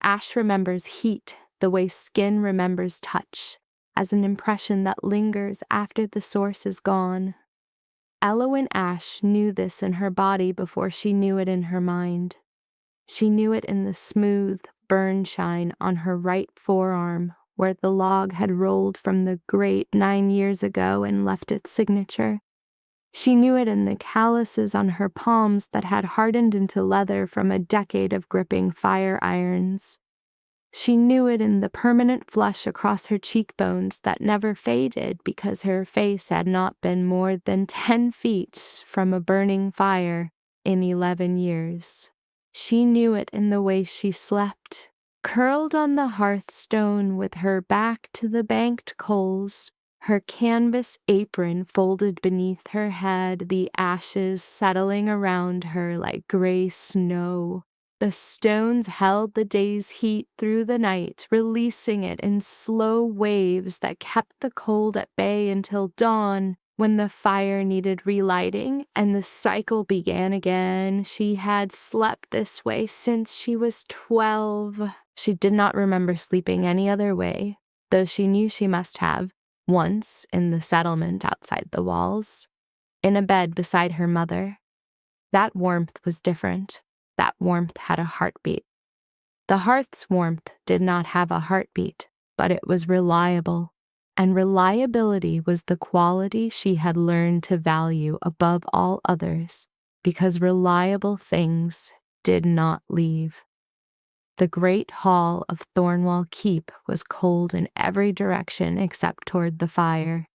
ash remembers heat the way skin remembers touch, as an impression that lingers after the source is gone. Elowyn Ash knew this in her body before she knew it in her mind. She knew it in the smooth burn shine on her right forearm, where the log had rolled from the grate 9 years ago and left its signature. She knew it in the calluses on her palms that had hardened into leather from a decade of gripping fire irons. She knew it in the permanent flush across her cheekbones that never faded because her face had not been more than 10 feet from a burning fire in 11 years. She knew it in the way she slept, curled on the hearthstone with her back to the banked coals, her canvas apron folded beneath her head, the ashes settling around her like gray snow. The stones held the day's heat through the night, releasing it in slow waves that kept the cold at bay until dawn, when the fire needed relighting and the cycle began again. She had slept this way since she was 12. She did not remember sleeping any other way, though she knew she must have, once in the settlement outside the walls, in a bed beside her mother. That warmth was different. That warmth had a heartbeat. The hearth's warmth did not have a heartbeat, but it was reliable, and reliability was the quality she had learned to value above all others, because reliable things did not leave. The great hall of Thornwall Keep was cold in every direction except toward the fire.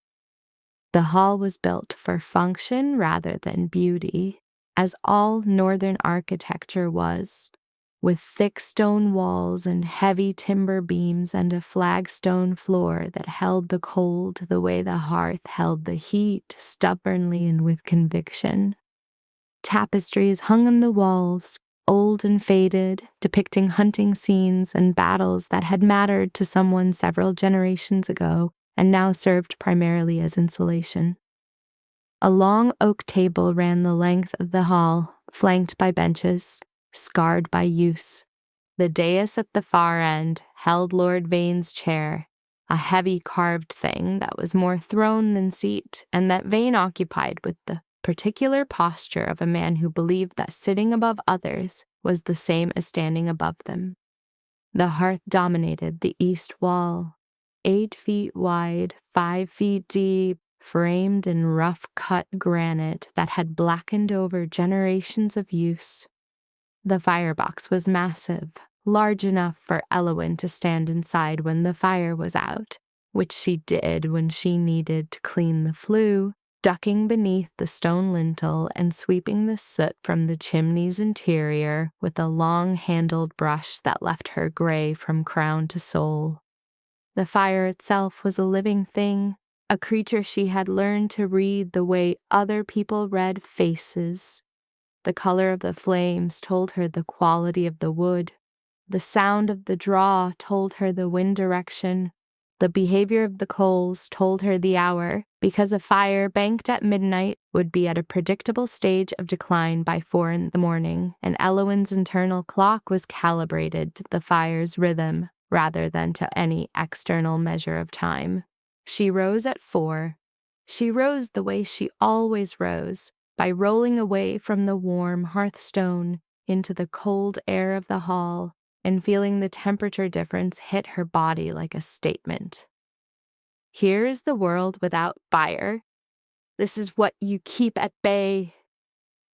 The hall was built for function rather than beauty, as all northern architecture was, with thick stone walls and heavy timber beams and a flagstone floor that held the cold the way the hearth held the heat, stubbornly and with conviction. Tapestries hung on the walls, old and faded, depicting hunting scenes and battles that had mattered to someone several generations ago and now served primarily as insulation. A long oak table ran the length of the hall, flanked by benches, scarred by use. The dais at the far end held Lord Vane's chair, a heavy carved thing that was more throne than seat, and that Vane occupied with the particular posture of a man who believed that sitting above others was the same as standing above them. The hearth dominated the east wall, 8 feet wide, 5 feet deep, framed in rough-cut granite that had blackened over generations of use. The firebox was massive, large enough for Elowyn to stand inside when the fire was out, which she did when she needed to clean the flue, ducking beneath the stone lintel and sweeping the soot from the chimney's interior with a long-handled brush that left her gray from crown to sole. The fire itself was a living thing, a creature she had learned to read the way other people read faces. The color of the flames told her the quality of the wood. The sound of the draw told her the wind direction. The behavior of the coals told her the hour, because a fire banked at midnight would be at a predictable stage of decline by 4 in the morning, and Elowyn's internal clock was calibrated to the fire's rhythm rather than to any external measure of time. She rose at 4. She rose the way she always rose, by rolling away from the warm hearthstone into the cold air of the hall and feeling the temperature difference hit her body like a statement. Here is the world without fire. This is what you keep at bay.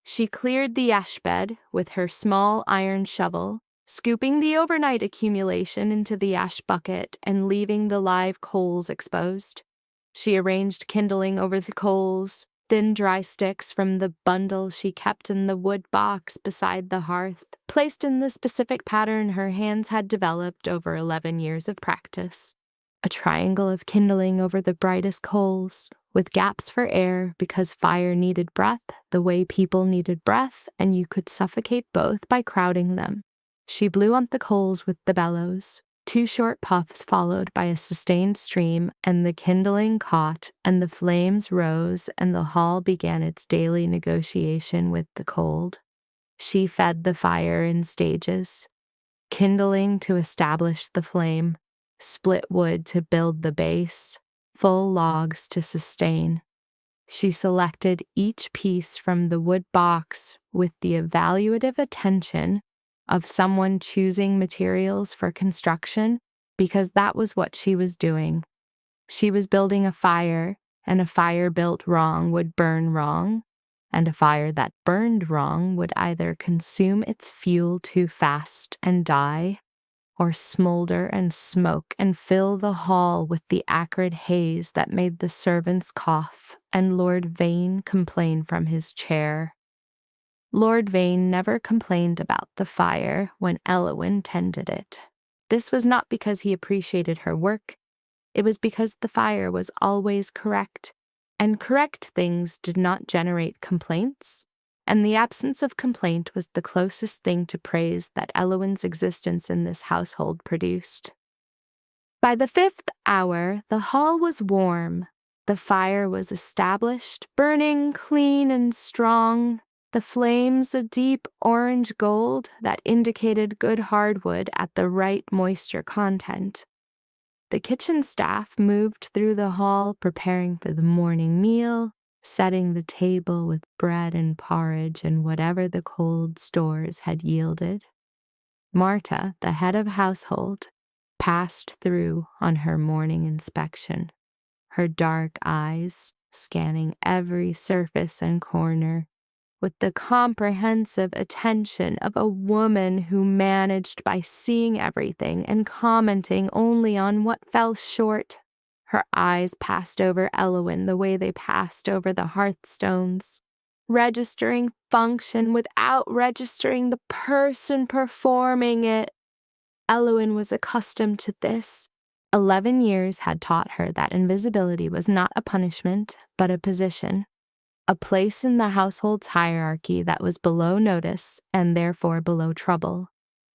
She cleared the ash bed with her small iron shovel, scooping the overnight accumulation into the ash bucket and leaving the live coals exposed. She arranged kindling over the coals, thin dry sticks from the bundle she kept in the wood box beside the hearth, placed in the specific pattern her hands had developed over 11 years of practice. A triangle of kindling over the brightest coals, with gaps for air because fire needed breath the way people needed breath, and you could suffocate both by crowding them. She blew on the coals with the bellows. 2 short puffs followed by a sustained stream, and the kindling caught, and the flames rose, and the hall began its daily negotiation with the cold. She fed the fire in stages. kindling to establish the flame, split wood to build the base, full logs to sustain. She selected each piece from the wood box with the evaluative attention of someone choosing materials for construction, because that was what she was doing. She was building a fire, and a fire built wrong would burn wrong, and a fire that burned wrong would either consume its fuel too fast and die, or smolder and smoke and fill the hall with the acrid haze that made the servants cough and Lord Vane complain from his chair. Lord Vane never complained about the fire when Elowyn tended it. This was not because he appreciated her work. It was because the fire was always correct, and correct things did not generate complaints, and the absence of complaint was the closest thing to praise that Elowyn's existence in this household produced. By the 5th hour, the hall was warm. The fire was established, burning clean and strong, the flames a deep orange gold that indicated good hardwood at the right moisture content. The kitchen staff moved through the hall preparing for the morning meal, setting the table with bread and porridge and whatever the cold stores had yielded. Marta, the head of household, passed through on her morning inspection, her dark eyes scanning every surface and corner with the comprehensive attention of a woman who managed by seeing everything and commenting only on what fell short. Her eyes passed over Elowyn the way they passed over the hearthstones, registering function without registering the person performing it. Elowyn was accustomed to this. 11 years had taught her that invisibility was not a punishment, but a position. A place in the household's hierarchy that was below notice and therefore below trouble.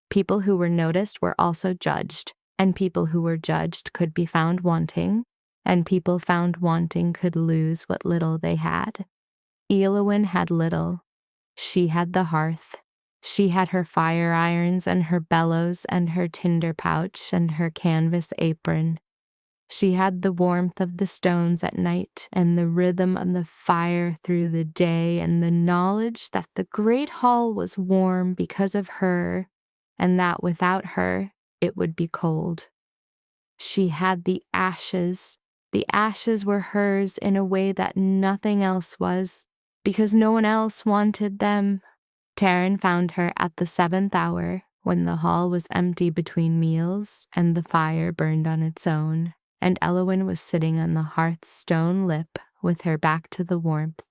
People who were noticed were also judged, and people who were judged could be found wanting, and people found wanting could lose what little they had. Elowyn had little. She had the hearth. She had her fire irons and her bellows and her tinder pouch and her canvas apron. She had the warmth of the stones at night and the rhythm of the fire through the day and the knowledge that the great hall was warm because of her and that without her it would be cold. She had the ashes. The ashes were hers in a way that nothing else was, because no one else wanted them. Taryn found her at the 7th hour, when the hall was empty between meals and the fire burned on its own, and Elowyn was sitting on the hearth's stone lip with her back to the warmth,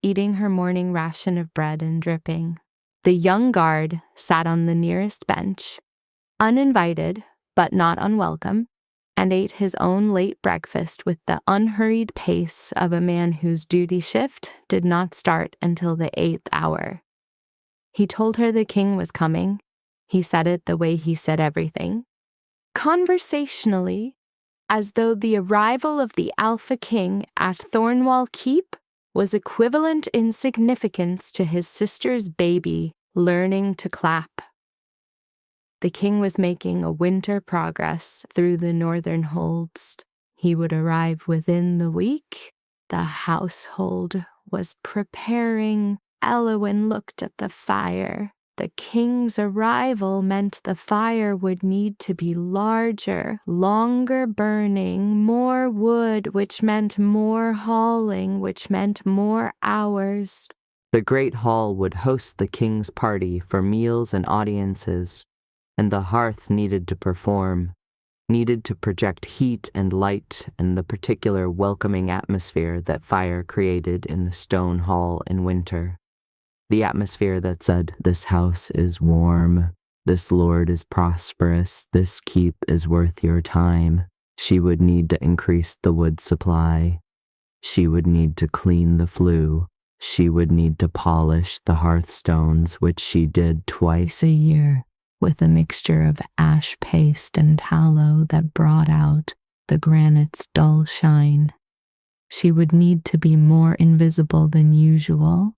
eating her morning ration of bread and dripping. The young guard sat on the nearest bench, uninvited but not unwelcome, and ate his own late breakfast with the unhurried pace of a man whose duty shift did not start until the 8th hour. He told her the king was coming. He said it the way he said everything, conversationally, as though the arrival of the Alpha King at Thornwall Keep was equivalent in significance to his sister's baby learning to clap. The king was making a winter progress through the northern holds. He would arrive within the week. The household was preparing. Elowyn looked at the fire. The king's arrival meant the fire would need to be larger, longer burning, more wood, which meant more hauling, which meant more hours. The great hall would host the king's party for meals and audiences, and the hearth needed to perform, needed to project heat and light and the particular welcoming atmosphere that fire created in the stone hall in winter. The atmosphere that said, "This house is warm, this lord is prosperous, this keep is worth your time." She would need to increase the wood supply. She would need to clean the flue. She would need to polish the hearthstones, which she did twice a year, with a mixture of ash paste and tallow that brought out the granite's dull shine. She would need to be more invisible than usual,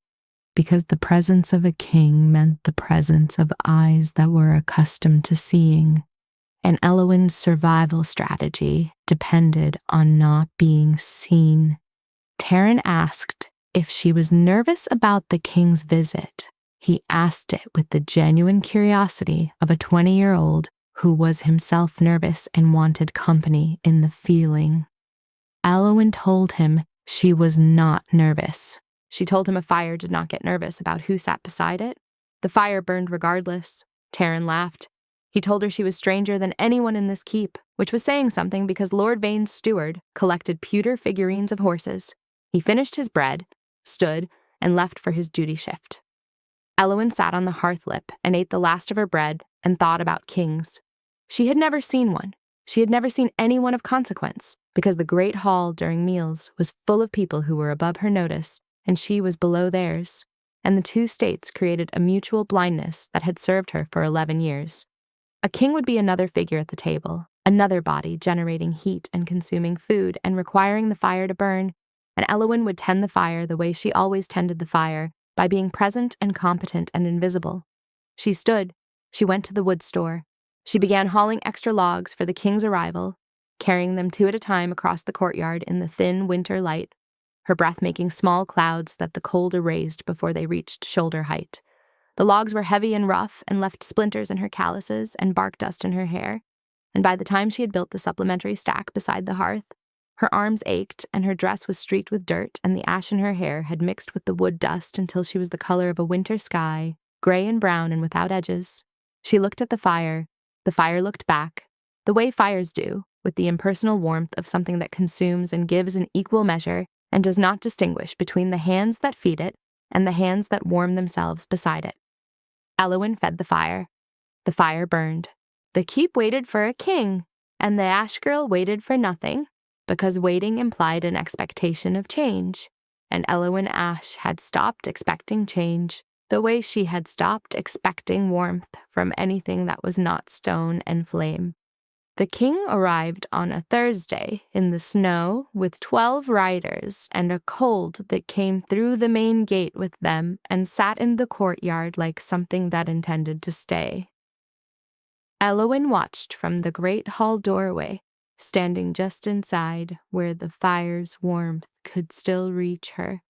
because the presence of a king meant the presence of eyes that were accustomed to seeing, and Elowin's survival strategy depended on not being seen. Taryn asked if she was nervous about the king's visit. He asked it with the genuine curiosity of a 20-year-old who was himself nervous and wanted company in the feeling. Elowin told him she was not nervous. She told him a fire did not get nervous about who sat beside it. The fire burned regardless. Taryn laughed. He told her she was stranger than anyone in this keep, which was saying something because Lord Vane's steward collected pewter figurines of horses. He finished his bread, stood, and left for his duty shift. Elowin sat on the hearth lip and ate the last of her bread and thought about kings. She had never seen one. She had never seen anyone of consequence, because the great hall during meals was full of people who were above her notice, and she was below theirs, and the two states created a mutual blindness that had served her for 11 years. A king would be another figure at the table, another body generating heat and consuming food and requiring the fire to burn, and Elowin would tend the fire the way she always tended the fire, by being present and competent and invisible. She stood. She went to the wood store. She began hauling extra logs for the king's arrival, carrying them 2 at a time across the courtyard in the thin winter light, her breath making small clouds that the cold erased before they reached shoulder height. The logs were heavy and rough and left splinters in her calluses and bark dust in her hair, and by the time she had built the supplementary stack beside the hearth, her arms ached and her dress was streaked with dirt, and the ash in her hair had mixed with the wood dust until she was the color of a winter sky, gray and brown and without edges. She looked at the fire looked back, the way fires do, with the impersonal warmth of something that consumes and gives in equal measure and does not distinguish between the hands that feed it and the hands that warm themselves beside it. Elowin fed the fire. The fire burned. The keep waited for a king, and the ash girl waited for nothing, because waiting implied an expectation of change, and Elowin Ash had stopped expecting change, the way she had stopped expecting warmth from anything that was not stone and flame. The king arrived on a Thursday in the snow with 12 riders and a cold that came through the main gate with them and sat in the courtyard like something that intended to stay. Elowin watched from the great hall doorway, standing just inside where the fire's warmth could still reach her.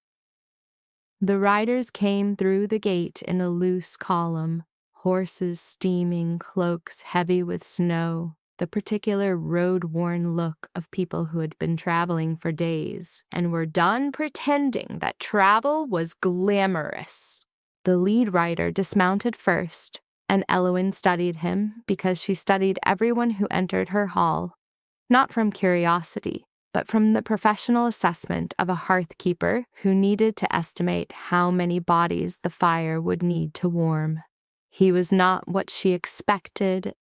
The riders came through the gate in a loose column, horses steaming, cloaks heavy with snow, the particular road-worn look of people who had been traveling for days and were done pretending that travel was glamorous. The lead rider dismounted first, and Elowin studied him because she studied everyone who entered her hall, not from curiosity, but from the professional assessment of a hearth keeper who needed to estimate how many bodies the fire would need to warm. He was not what she expected.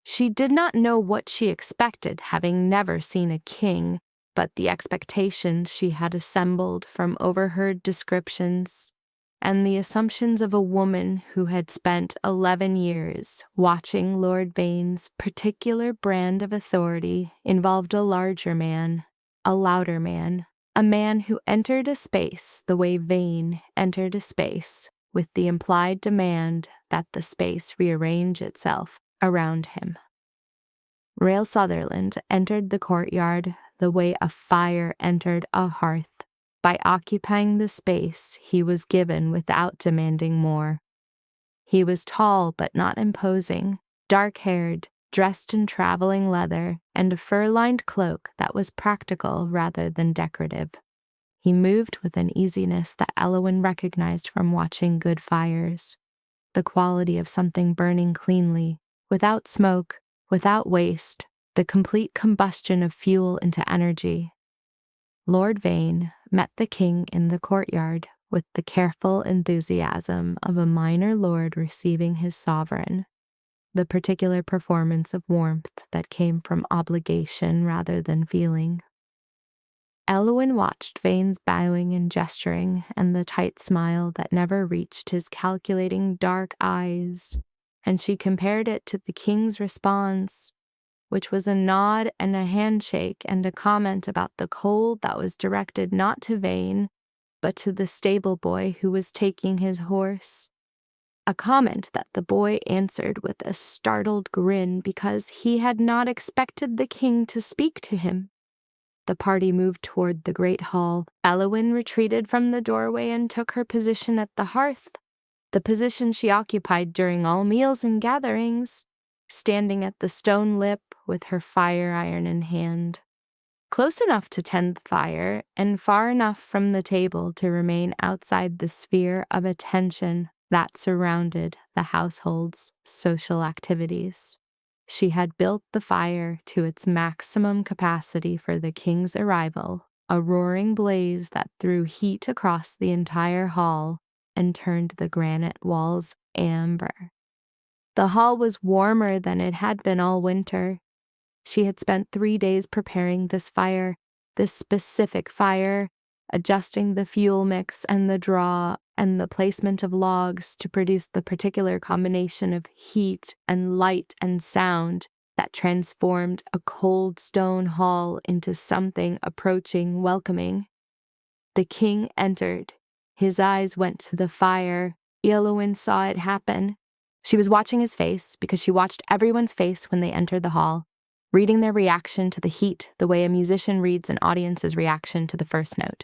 She did not know what she expected, having never seen a king, but the expectations she had assembled from overheard descriptions and the assumptions of a woman who had spent 11 years watching Lord Vane's particular brand of authority involved a larger man, a louder man, a man who entered a space the way Vane entered a space, with the implied demand that the space rearrange itself around him. Rael Sutherland entered the courtyard the way a fire entered a hearth, by occupying the space he was given without demanding more. He was tall but not imposing, dark-haired, dressed in traveling leather and a fur-lined cloak that was practical rather than decorative. He moved with an easiness that Elowin recognized from watching good fires, the quality of something burning cleanly, without smoke, without waste, the complete combustion of fuel into energy. Lord Vane met the king in the courtyard with the careful enthusiasm of a minor lord receiving his sovereign, the particular performance of warmth that came from obligation rather than feeling. Elowin watched Vane's bowing and gesturing and the tight smile that never reached his calculating dark eyes, and she compared it to the king's response, which was a nod and a handshake and a comment about the cold that was directed not to Vane, but to the stable boy who was taking his horse. A comment that the boy answered with a startled grin because he had not expected the king to speak to him. The party moved toward the great hall. Elowyn retreated from the doorway and took her position at the hearth, the position she occupied during all meals and gatherings, standing at the stone lip with her fire iron in hand. Close enough to tend the fire, and far enough from the table to remain outside the sphere of attention that surrounded the household's social activities. She had built the fire to its maximum capacity for the king's arrival, a roaring blaze that threw heat across the entire hall and turned the granite walls amber. The hall was warmer than it had been all winter. She had spent 3 days preparing this fire, this specific fire, adjusting the fuel mix and the draw and the placement of logs to produce the particular combination of heat and light and sound that transformed a cold stone hall into something approaching welcoming. The king entered. His eyes went to the fire. Elowyn saw it happen. She was watching his face because she watched everyone's face when they entered the hall, reading their reaction to the heat the way a musician reads an audience's reaction to the first note.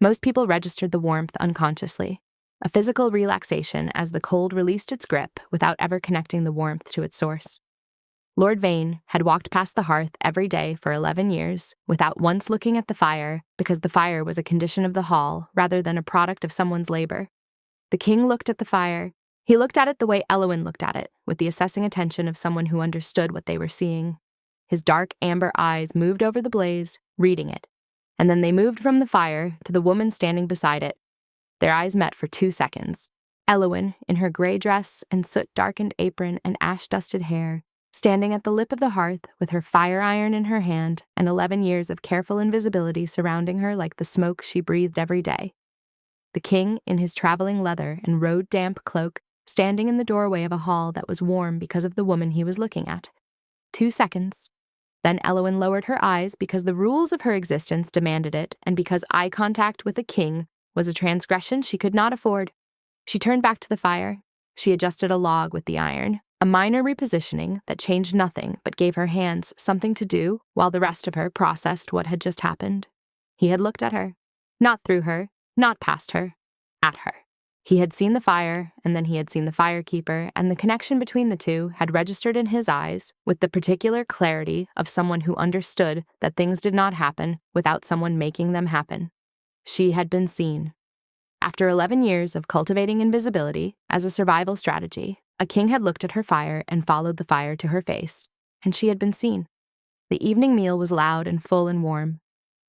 Most people registered the warmth unconsciously, a physical relaxation as the cold released its grip without ever connecting the warmth to its source. Lord Vane had walked past the hearth every day for 11 years without once looking at the fire because the fire was a condition of the hall rather than a product of someone's labor. The king looked at the fire. He looked at it the way Elowyn looked at it, with the assessing attention of someone who understood what they were seeing. His dark amber eyes moved over the blaze, reading it, and then they moved from the fire to the woman standing beside it. Their eyes met for 2 seconds. Elowyn, in her gray dress and soot-darkened apron and ash-dusted hair, standing at the lip of the hearth with her fire iron in her hand and 11 years of careful invisibility surrounding her like the smoke she breathed every day. The king, in his traveling leather and road-damp cloak, standing in the doorway of a hall that was warm because of the woman he was looking at. 2 seconds. Then Elowyn lowered her eyes because the rules of her existence demanded it and because eye contact with a king was a transgression she could not afford. She turned back to the fire. She adjusted a log with the iron, a minor repositioning that changed nothing but gave her hands something to do while the rest of her processed what had just happened. He had looked at her, not through her, not past her, at her. He had seen the fire, and then he had seen the firekeeper, and the connection between the two had registered in his eyes with the particular clarity of someone who understood that things did not happen without someone making them happen. She had been seen. After 11 years of cultivating invisibility as a survival strategy, a king had looked at her fire and followed the fire to her face, and she had been seen. The evening meal was loud and full and warm.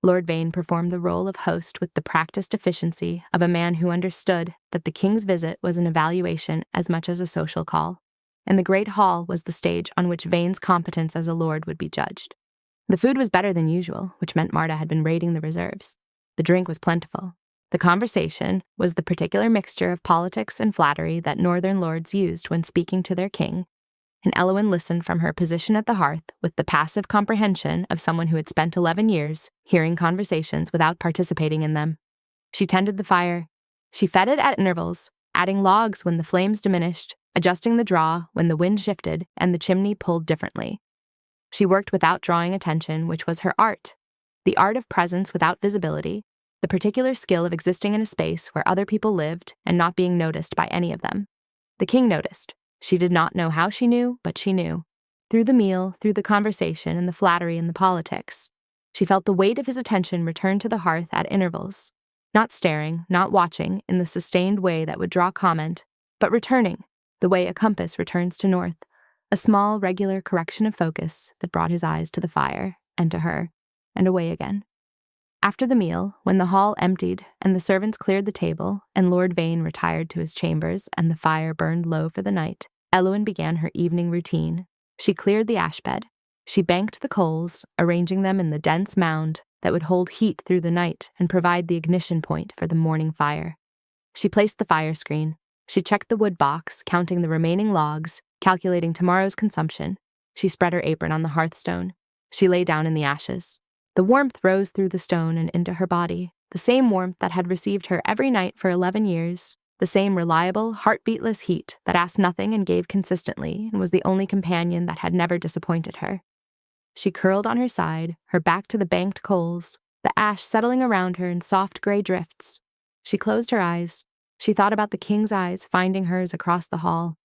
Lord Vane performed the role of host with the practiced efficiency of a man who understood that the king's visit was an evaluation as much as a social call, and the great hall was the stage on which Vane's competence as a lord would be judged. The food was better than usual, which meant Marta had been raiding the reserves. The drink was plentiful. The conversation was the particular mixture of politics and flattery that northern lords used when speaking to their king, and Elowyn listened from her position at the hearth with the passive comprehension of someone who had spent 11 years hearing conversations without participating in them. She tended the fire. She fed it at intervals, adding logs when the flames diminished, adjusting the draw when the wind shifted and the chimney pulled differently. She worked without drawing attention, which was her art, the art of presence without visibility, the particular skill of existing in a space where other people lived and not being noticed by any of them. The king noticed. She did not know how she knew, but she knew. Through the meal, through the conversation and the flattery and the politics. She felt the weight of his attention return to the hearth at intervals, not staring, not watching in the sustained way that would draw comment, but returning, the way a compass returns to north, a small, regular correction of focus that brought his eyes to the fire, and to her, and away again. After the meal, when the hall emptied and the servants cleared the table and Lord Vane retired to his chambers and the fire burned low for the night, Elowyn began her evening routine. She cleared the ash bed. She banked the coals, arranging them in the dense mound that would hold heat through the night and provide the ignition point for the morning fire. She placed the fire screen. She checked the wood box, counting the remaining logs, calculating tomorrow's consumption. She spread her apron on the hearthstone. She lay down in the ashes. The warmth rose through the stone and into her body. the same warmth that had received her every night for 11 years, the same reliable, heartbeatless heat that asked nothing and gave consistently and was the only companion that had never disappointed her. She curled on her side, her back to the banked coals, the ash settling around her in soft gray drifts. She closed her eyes. She thought about the king's eyes finding hers across the hall,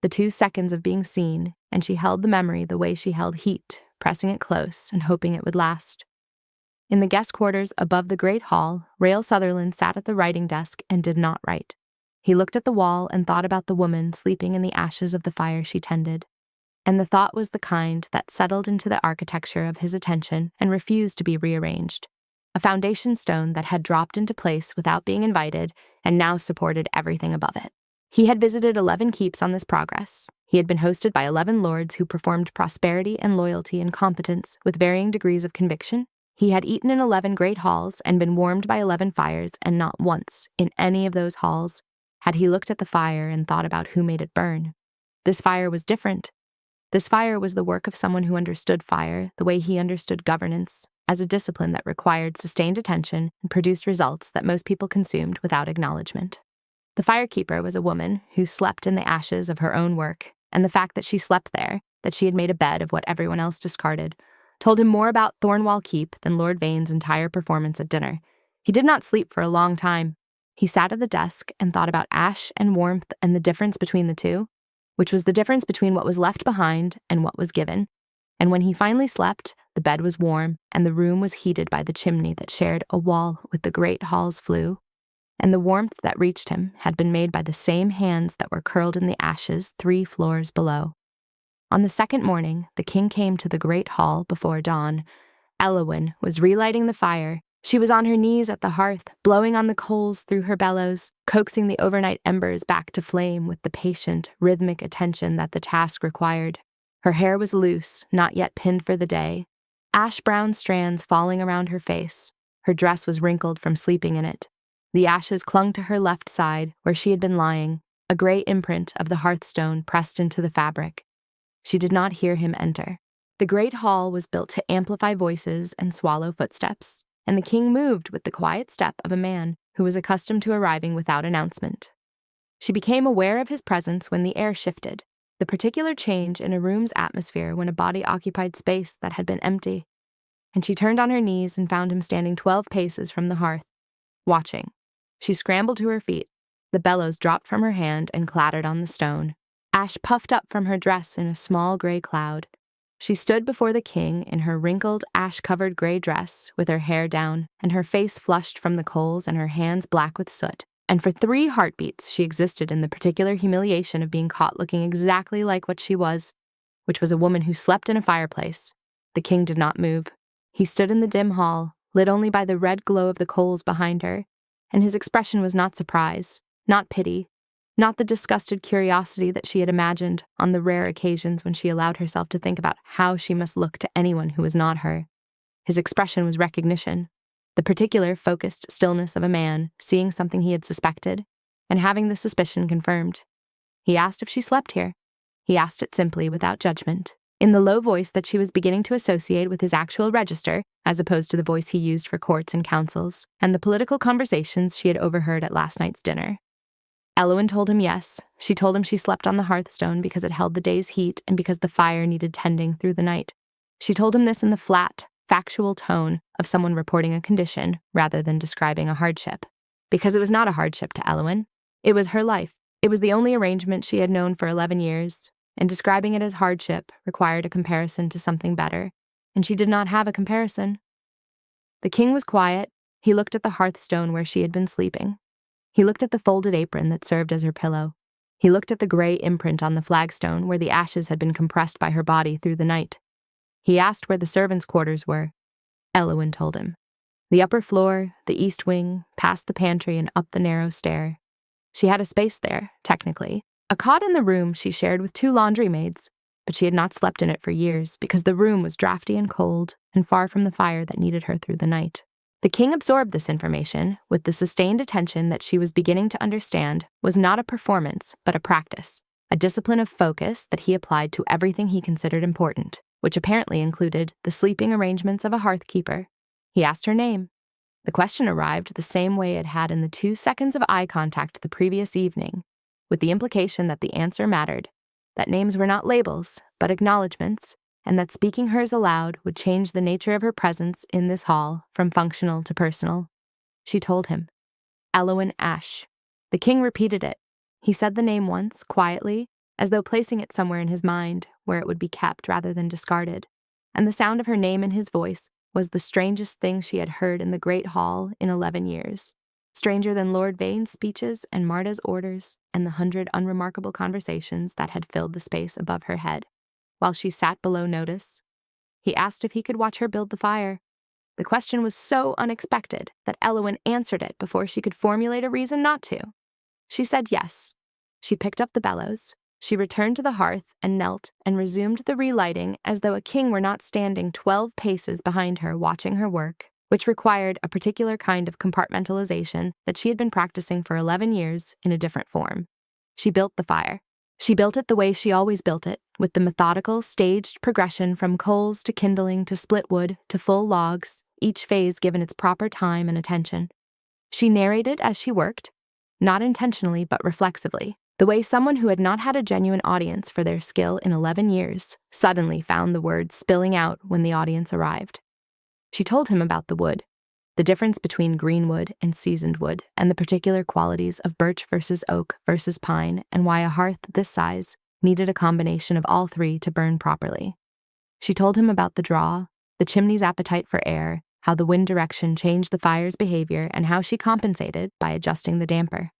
the 2 seconds of being seen, and she held the memory the way she held heat, pressing it close and hoping it would last. In the guest quarters above the great hall, Rael Sutherland sat at the writing desk and did not write. He looked at the wall and thought about the woman sleeping in the ashes of the fire she tended. And the thought was the kind that settled into the architecture of his attention and refused to be rearranged. A foundation stone that had dropped into place without being invited and now supported everything above it. He had visited 11 keeps on this progress. He had been hosted by 11 lords who performed prosperity and loyalty and competence with varying degrees of conviction. He had eaten in 11 great halls and been warmed by 11 fires, and not once, in any of those halls, had he looked at the fire and thought about who made it burn. This fire was different. This fire was the work of someone who understood fire the way he understood governance, as a discipline that required sustained attention and produced results that most people consumed without acknowledgement. The firekeeper was a woman who slept in the ashes of her own work, and the fact that she slept there, that she had made a bed of what everyone else discarded, told him more about Thornwall Keep than Lord Vane's entire performance at dinner. He did not sleep for a long time. He sat at the desk and thought about ash and warmth and the difference between the two, which was the difference between what was left behind and what was given. And when he finally slept, the bed was warm and the room was heated by the chimney that shared a wall with the great hall's flue. And the warmth that reached him had been made by the same hands that were curled in the ashes 3 floors below. On the second morning, the king came to the great hall before dawn. Elowyn was relighting the fire. She was on her knees at the hearth, blowing on the coals through her bellows, coaxing the overnight embers back to flame with the patient, rhythmic attention that the task required. Her hair was loose, not yet pinned for the day, ash-brown strands falling around her face. Her dress was wrinkled from sleeping in it. The ashes clung to her left side, where she had been lying, a gray imprint of the hearthstone pressed into the fabric. She did not hear him enter. The great hall was built to amplify voices and swallow footsteps, and the king moved with the quiet step of a man who was accustomed to arriving without announcement. She became aware of his presence when the air shifted, the particular change in a room's atmosphere when a body occupied space that had been empty, and she turned on her knees and found him standing 12 paces from the hearth, watching. She scrambled to her feet. The bellows dropped from her hand and clattered on the stone. Ash puffed up from her dress in a small gray cloud. She stood before the king in her wrinkled, ash-covered gray dress, with her hair down, and her face flushed from the coals and her hands black with soot. And for 3 heartbeats, she existed in the particular humiliation of being caught looking exactly like what she was, which was a woman who slept in a fireplace. The king did not move. He stood in the dim hall, lit only by the red glow of the coals behind her, and his expression was not surprise, not pity, not the disgusted curiosity that she had imagined on the rare occasions when she allowed herself to think about how she must look to anyone who was not her. His expression was recognition, the particular focused stillness of a man seeing something he had suspected and having the suspicion confirmed. He asked if she slept here. He asked it simply, without judgment, in the low voice that she was beginning to associate with his actual register, as opposed to the voice he used for courts and councils, and the political conversations she had overheard at last night's dinner. Elowyn told him yes. She told him she slept on the hearthstone because it held the day's heat and because the fire needed tending through the night. She told him this in the flat, factual tone of someone reporting a condition rather than describing a hardship. Because it was not a hardship to Elowyn. It was her life. It was the only arrangement she had known for 11 years, and describing it as hardship required a comparison to something better, and she did not have a comparison. The king was quiet. He looked at the hearthstone where she had been sleeping. He looked at the folded apron that served as her pillow. He looked at the gray imprint on the flagstone where the ashes had been compressed by her body through the night. He asked where the servants' quarters were. Elowyn told him. The upper floor, the east wing, past the pantry and up the narrow stair. She had a space there, technically. A cot in the room she shared with 2 laundry maids, but she had not slept in it for years because the room was drafty and cold and far from the fire that needed her through the night. The king absorbed this information with the sustained attention that she was beginning to understand was not a performance, but a practice, a discipline of focus that he applied to everything he considered important, which apparently included the sleeping arrangements of a hearth keeper. He asked her name. The question arrived the same way it had in the 2 seconds of eye contact the previous evening, with the implication that the answer mattered, that names were not labels, but acknowledgments, and that speaking hers aloud would change the nature of her presence in this hall from functional to personal. She told him, Elowyn Ash. The king repeated it. He said the name once, quietly, as though placing it somewhere in his mind, where it would be kept rather than discarded. And the sound of her name in his voice was the strangest thing she had heard in the great hall in 11 years. Stranger than Lord Vane's speeches and Marta's orders and the 100 unremarkable conversations that had filled the space above her head, while she sat below notice. He asked if he could watch her build the fire. The question was so unexpected that Elowyn answered it before she could formulate a reason not to. She said yes. She picked up the bellows. She returned to the hearth and knelt and resumed the relighting as though a king were not standing 12 paces behind her watching her work, which required a particular kind of compartmentalization that she had been practicing for 11 years in a different form. She built the fire. She built it the way she always built it, with the methodical, staged progression from coals to kindling to split wood to full logs, each phase given its proper time and attention. She narrated as she worked, not intentionally but reflexively, the way someone who had not had a genuine audience for their skill in 11 years suddenly found the words spilling out when the audience arrived. She told him about the wood, the difference between green wood and seasoned wood, and the particular qualities of birch versus oak versus pine, and why a hearth this size needed a combination of all three to burn properly. She told him about the draw, the chimney's appetite for air, how the wind direction changed the fire's behavior, and how she compensated by adjusting the damper.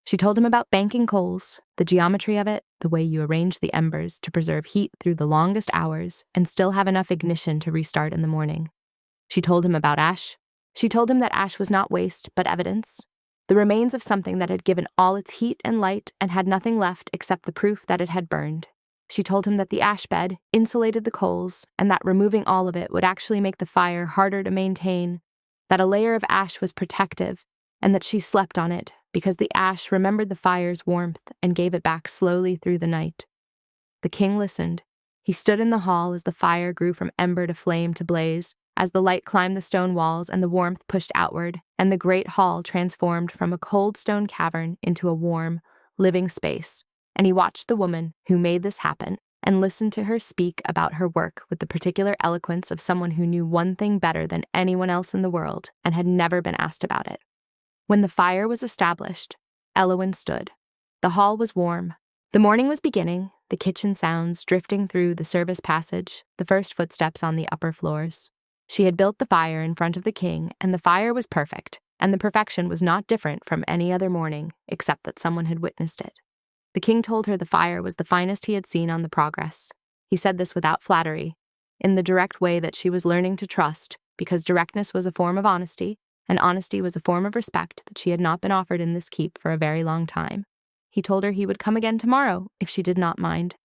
She told him about banking coals, the geometry of it, the way you arrange the embers to preserve heat through the longest hours and still have enough ignition to restart in the morning. She told him about ash. She told him that ash was not waste, but evidence, the remains of something that had given all its heat and light and had nothing left except the proof that it had burned. She told him that the ash bed insulated the coals and that removing all of it would actually make the fire harder to maintain, that a layer of ash was protective, and that she slept on it because the ash remembered the fire's warmth and gave it back slowly through the night. The king listened. He stood in the hall as the fire grew from ember to flame to blaze, as the light climbed the stone walls and the warmth pushed outward, and the great hall transformed from a cold stone cavern into a warm, living space. And he watched the woman who made this happen and listened to her speak about her work with the particular eloquence of someone who knew one thing better than anyone else in the world and had never been asked about it. When the fire was established, Elowyn stood. The hall was warm. The morning was beginning, the kitchen sounds drifting through the service passage, the first footsteps on the upper floors. She had built the fire in front of the king, and the fire was perfect, and the perfection was not different from any other morning, except that someone had witnessed it. The king told her the fire was the finest he had seen on the Progress. He said this without flattery, in the direct way that she was learning to trust, because directness was a form of honesty, and honesty was a form of respect that she had not been offered in this keep for a very long time. He told her he would come again tomorrow if she did not mind.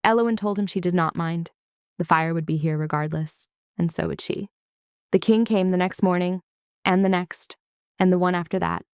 Elowyn told him she did not mind. The fire would be here regardless, and so would she. The king came the next morning, and the next, and the one after that.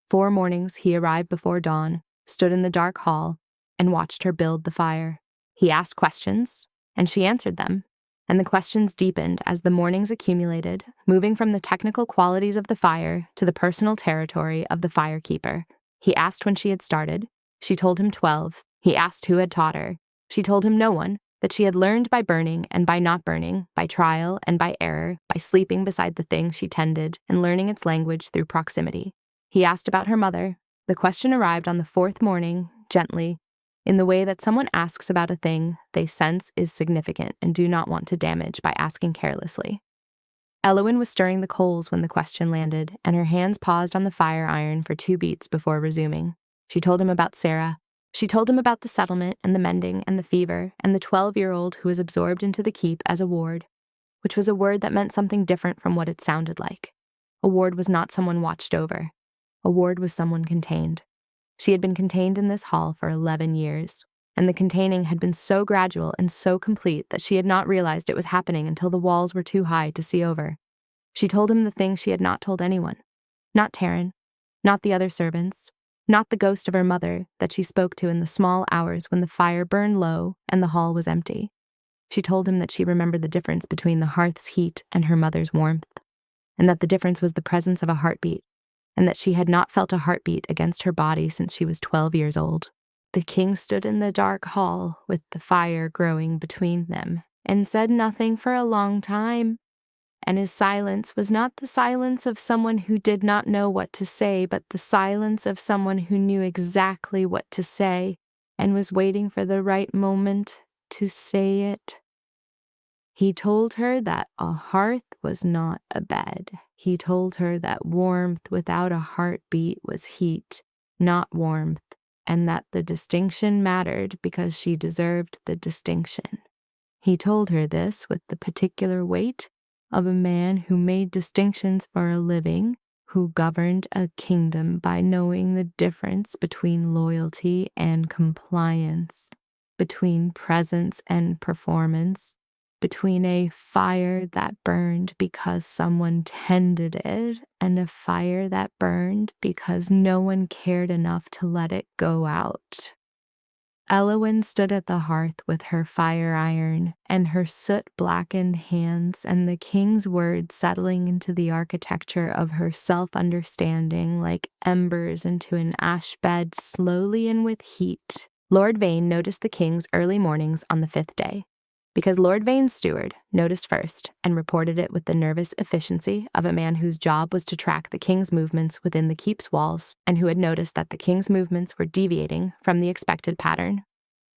4 mornings he arrived before dawn, stood in the dark hall, and watched her build the fire. He asked questions, and she answered them, and the questions deepened as the mornings accumulated, moving from the technical qualities of the fire to the personal territory of the firekeeper. He asked when she had started. She told him 12. He asked who had taught her. She told him no one, that she had learned by burning and by not burning, by trial and by error, by sleeping beside the thing she tended and learning its language through proximity. He asked about her mother. The question arrived on the 4th morning, gently, in the way that someone asks about a thing they sense is significant and do not want to damage by asking carelessly. Elowyn was stirring the coals when the question landed, and her hands paused on the fire iron for 2 beats before resuming. She told him about Sarah. She told him about the settlement and the mending and the fever and the 12-year-old who was absorbed into the keep as a ward, which was a word that meant something different from what it sounded like. A ward was not someone watched over. A ward was someone contained. She had been contained in this hall for 11 years, and the containing had been so gradual and so complete that she had not realized it was happening until the walls were too high to see over. She told him the thing she had not told anyone. Not Taryn, not the other servants, not the ghost of her mother that she spoke to in the small hours when the fire burned low and the hall was empty. She told him that she remembered the difference between the hearth's heat and her mother's warmth. and that the difference was the presence of a heartbeat, and that she had not felt a heartbeat against her body since she was 12 years old. The king stood in the dark hall with the fire growing between them, and said nothing for a long time. And his silence was not the silence of someone who did not know what to say, but the silence of someone who knew exactly what to say and was waiting for the right moment to say it. He told her that a hearth was not a bed. He told her that warmth without a heartbeat was heat, not warmth, and that the distinction mattered because she deserved the distinction. He told her this with the particular weight of a man who made distinctions for a living, who governed a kingdom by knowing the difference between loyalty and compliance, between presence and performance, between a fire that burned because someone tended it and a fire that burned because no one cared enough to let it go out. Elowyn stood at the hearth with her fire iron and her soot-blackened hands, and the king's words settling into the architecture of her self-understanding like embers into an ash bed slowly and with heat. Lord Vane noticed the king's early mornings on the 5th day, because Lord Vane's steward noticed first and reported it with the nervous efficiency of a man whose job was to track the king's movements within the keep's walls and who had noticed that the king's movements were deviating from the expected pattern.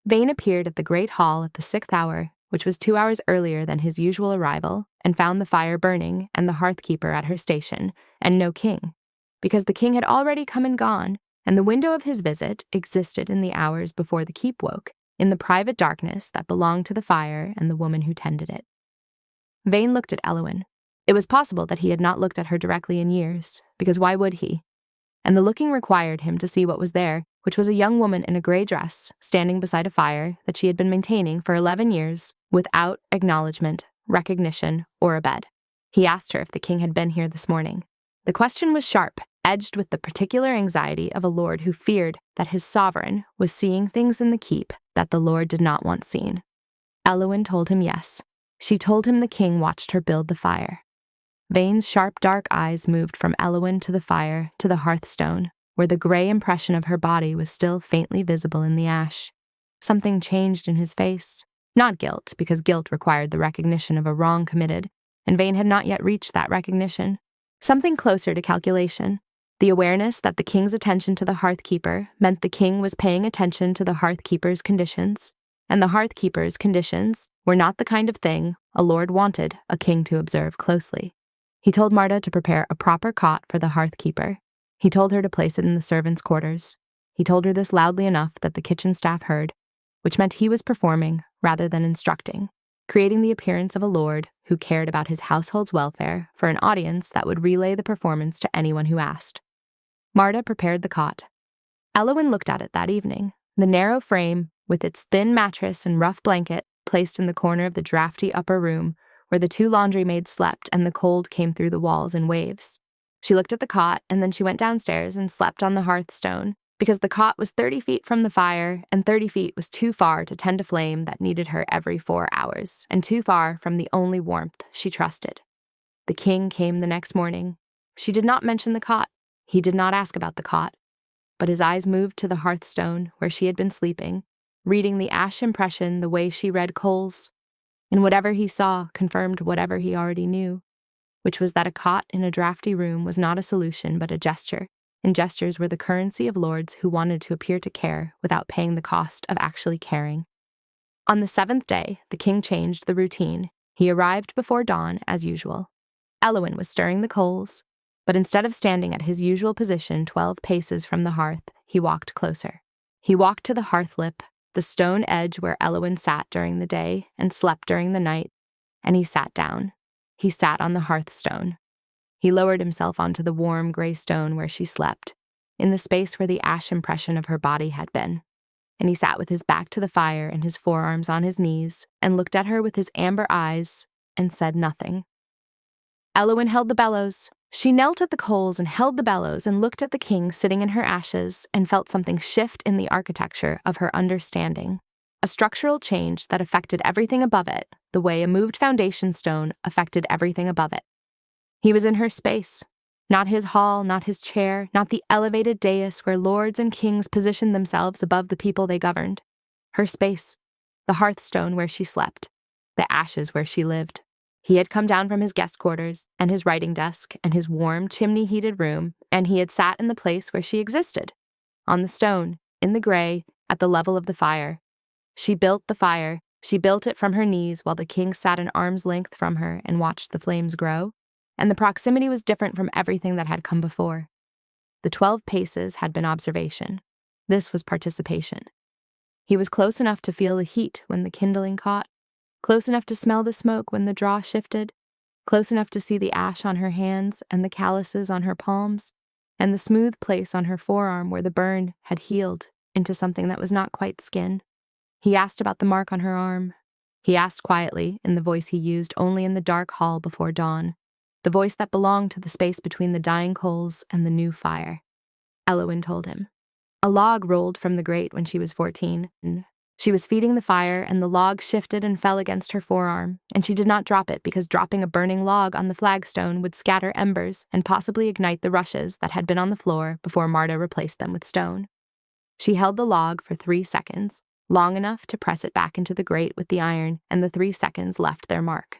Vane appeared at the great hall at the 6th hour, which was 2 hours earlier than his usual arrival, and found the fire burning and the hearth-keeper at her station, and no king, because the king had already come and gone, and the window of his visit existed in the hours before the keep woke, in the private darkness that belonged to the fire and the woman who tended it. Vane looked at Elowyn. It was possible that he had not looked at her directly in years, because why would he? And the looking required him to see what was there, which was a young woman in a grey dress, standing beside a fire that she had been maintaining for 11 years, without acknowledgement, recognition, or a bed. He asked her if the king had been here this morning. The question was sharp, edged with the particular anxiety of a lord who feared that his sovereign was seeing things in the keep that the lord did not want seen. Elowyn told him yes. She told him the king watched her build the fire. Vane's sharp dark eyes moved from Elowyn to the fire to the hearthstone, where the grey impression of her body was still faintly visible in the ash. Something changed in his face. Not guilt, because guilt required the recognition of a wrong committed, and Vane had not yet reached that recognition. Something closer to calculation. The awareness that the king's attention to the hearth-keeper meant the king was paying attention to the hearth-keeper's conditions, and the hearth-keeper's conditions were not the kind of thing a lord wanted a king to observe closely. He told Marta to prepare a proper cot for the hearth-keeper. He told her to place it in the servants' quarters. He told her this loudly enough that the kitchen staff heard, which meant he was performing rather than instructing, creating the appearance of a lord who cared about his household's welfare for an audience that would relay the performance to anyone who asked. Marta prepared the cot. Elowyn looked at it that evening, the narrow frame with its thin mattress and rough blanket placed in the corner of the drafty upper room where the 2 laundry maids slept and the cold came through the walls in waves. She looked at the cot, and then she went downstairs and slept on the hearthstone, because the cot was 30 feet from the fire, and 30 feet was too far to tend a flame that needed her every 4 hours, and too far from the only warmth she trusted. The king came the next morning. She did not mention the cot. He did not ask about the cot, but his eyes moved to the hearthstone where she had been sleeping, reading the ash impression the way she read coals, and whatever he saw confirmed whatever he already knew, which was that a cot in a drafty room was not a solution but a gesture, and gestures were the currency of lords who wanted to appear to care without paying the cost of actually caring. On the 7th day, the king changed the routine. He arrived before dawn, as usual. Elowyn was stirring the coals, but instead of standing at his usual position 12 paces from the hearth, he walked closer. He walked to the hearth lip, the stone edge where Elowyn sat during the day and slept during the night, and he sat down. He sat on the hearthstone. He lowered himself onto the warm gray stone where she slept, in the space where the ash impression of her body had been, and he sat with his back to the fire and his forearms on his knees and looked at her with his amber eyes and said nothing. Elowyn held the bellows. She knelt at the coals and held the bellows and looked at the king sitting in her ashes and felt something shift in the architecture of her understanding, a structural change that affected everything above it, the way a moved foundation stone affected everything above it. He was in her space. Not his hall, not his chair, not the elevated dais where lords and kings positioned themselves above the people they governed. Her space. The hearthstone where she slept. The ashes where she lived. He had come down from his guest quarters, and his writing desk, and his warm, chimney-heated room, and he had sat in the place where she existed. On the stone, in the gray, at the level of the fire. She built the fire. She built it from her knees while the king sat an arm's length from her and watched the flames grow. And the proximity was different from everything that had come before. The 12 paces had been observation. This was participation. He was close enough to feel the heat when the kindling caught, close enough to smell the smoke when the draw shifted, close enough to see the ash on her hands and the calluses on her palms, and the smooth place on her forearm where the burn had healed into something that was not quite skin. He asked about the mark on her arm. He asked quietly, in the voice he used only in the dark hall before dawn, the voice that belonged to the space between the dying coals and the new fire. Elowyn told him. A log rolled from the grate when she was 14. She was feeding the fire, and the log shifted and fell against her forearm, and she did not drop it because dropping a burning log on the flagstone would scatter embers and possibly ignite the rushes that had been on the floor before Marta replaced them with stone. She held the log for 3 seconds, long enough to press it back into the grate with the iron, and the 3 seconds left their mark.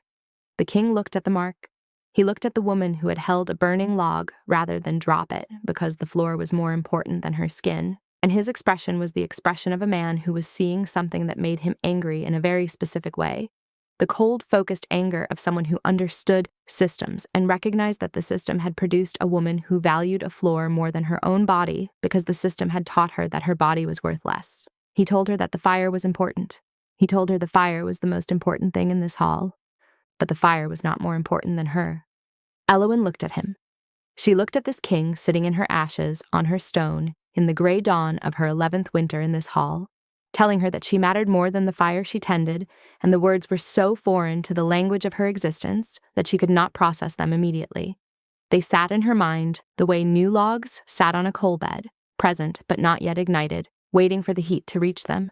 The king looked at the mark. He looked at the woman who had held a burning log rather than drop it because the floor was more important than her skin, and his expression was the expression of a man who was seeing something that made him angry in a very specific way. The cold, focused anger of someone who understood systems and recognized that the system had produced a woman who valued a floor more than her own body because the system had taught her that her body was worth less. He told her that the fire was important. He told her the fire was the most important thing in this hall. But the fire was not more important than her. Elowyn looked at him. She looked at this king sitting in her ashes on her stone in the gray dawn of her 11th winter in this hall, telling her that she mattered more than the fire she tended, and the words were so foreign to the language of her existence that she could not process them immediately. They sat in her mind the way new logs sat on a coal bed, present but not yet ignited, waiting for the heat to reach them.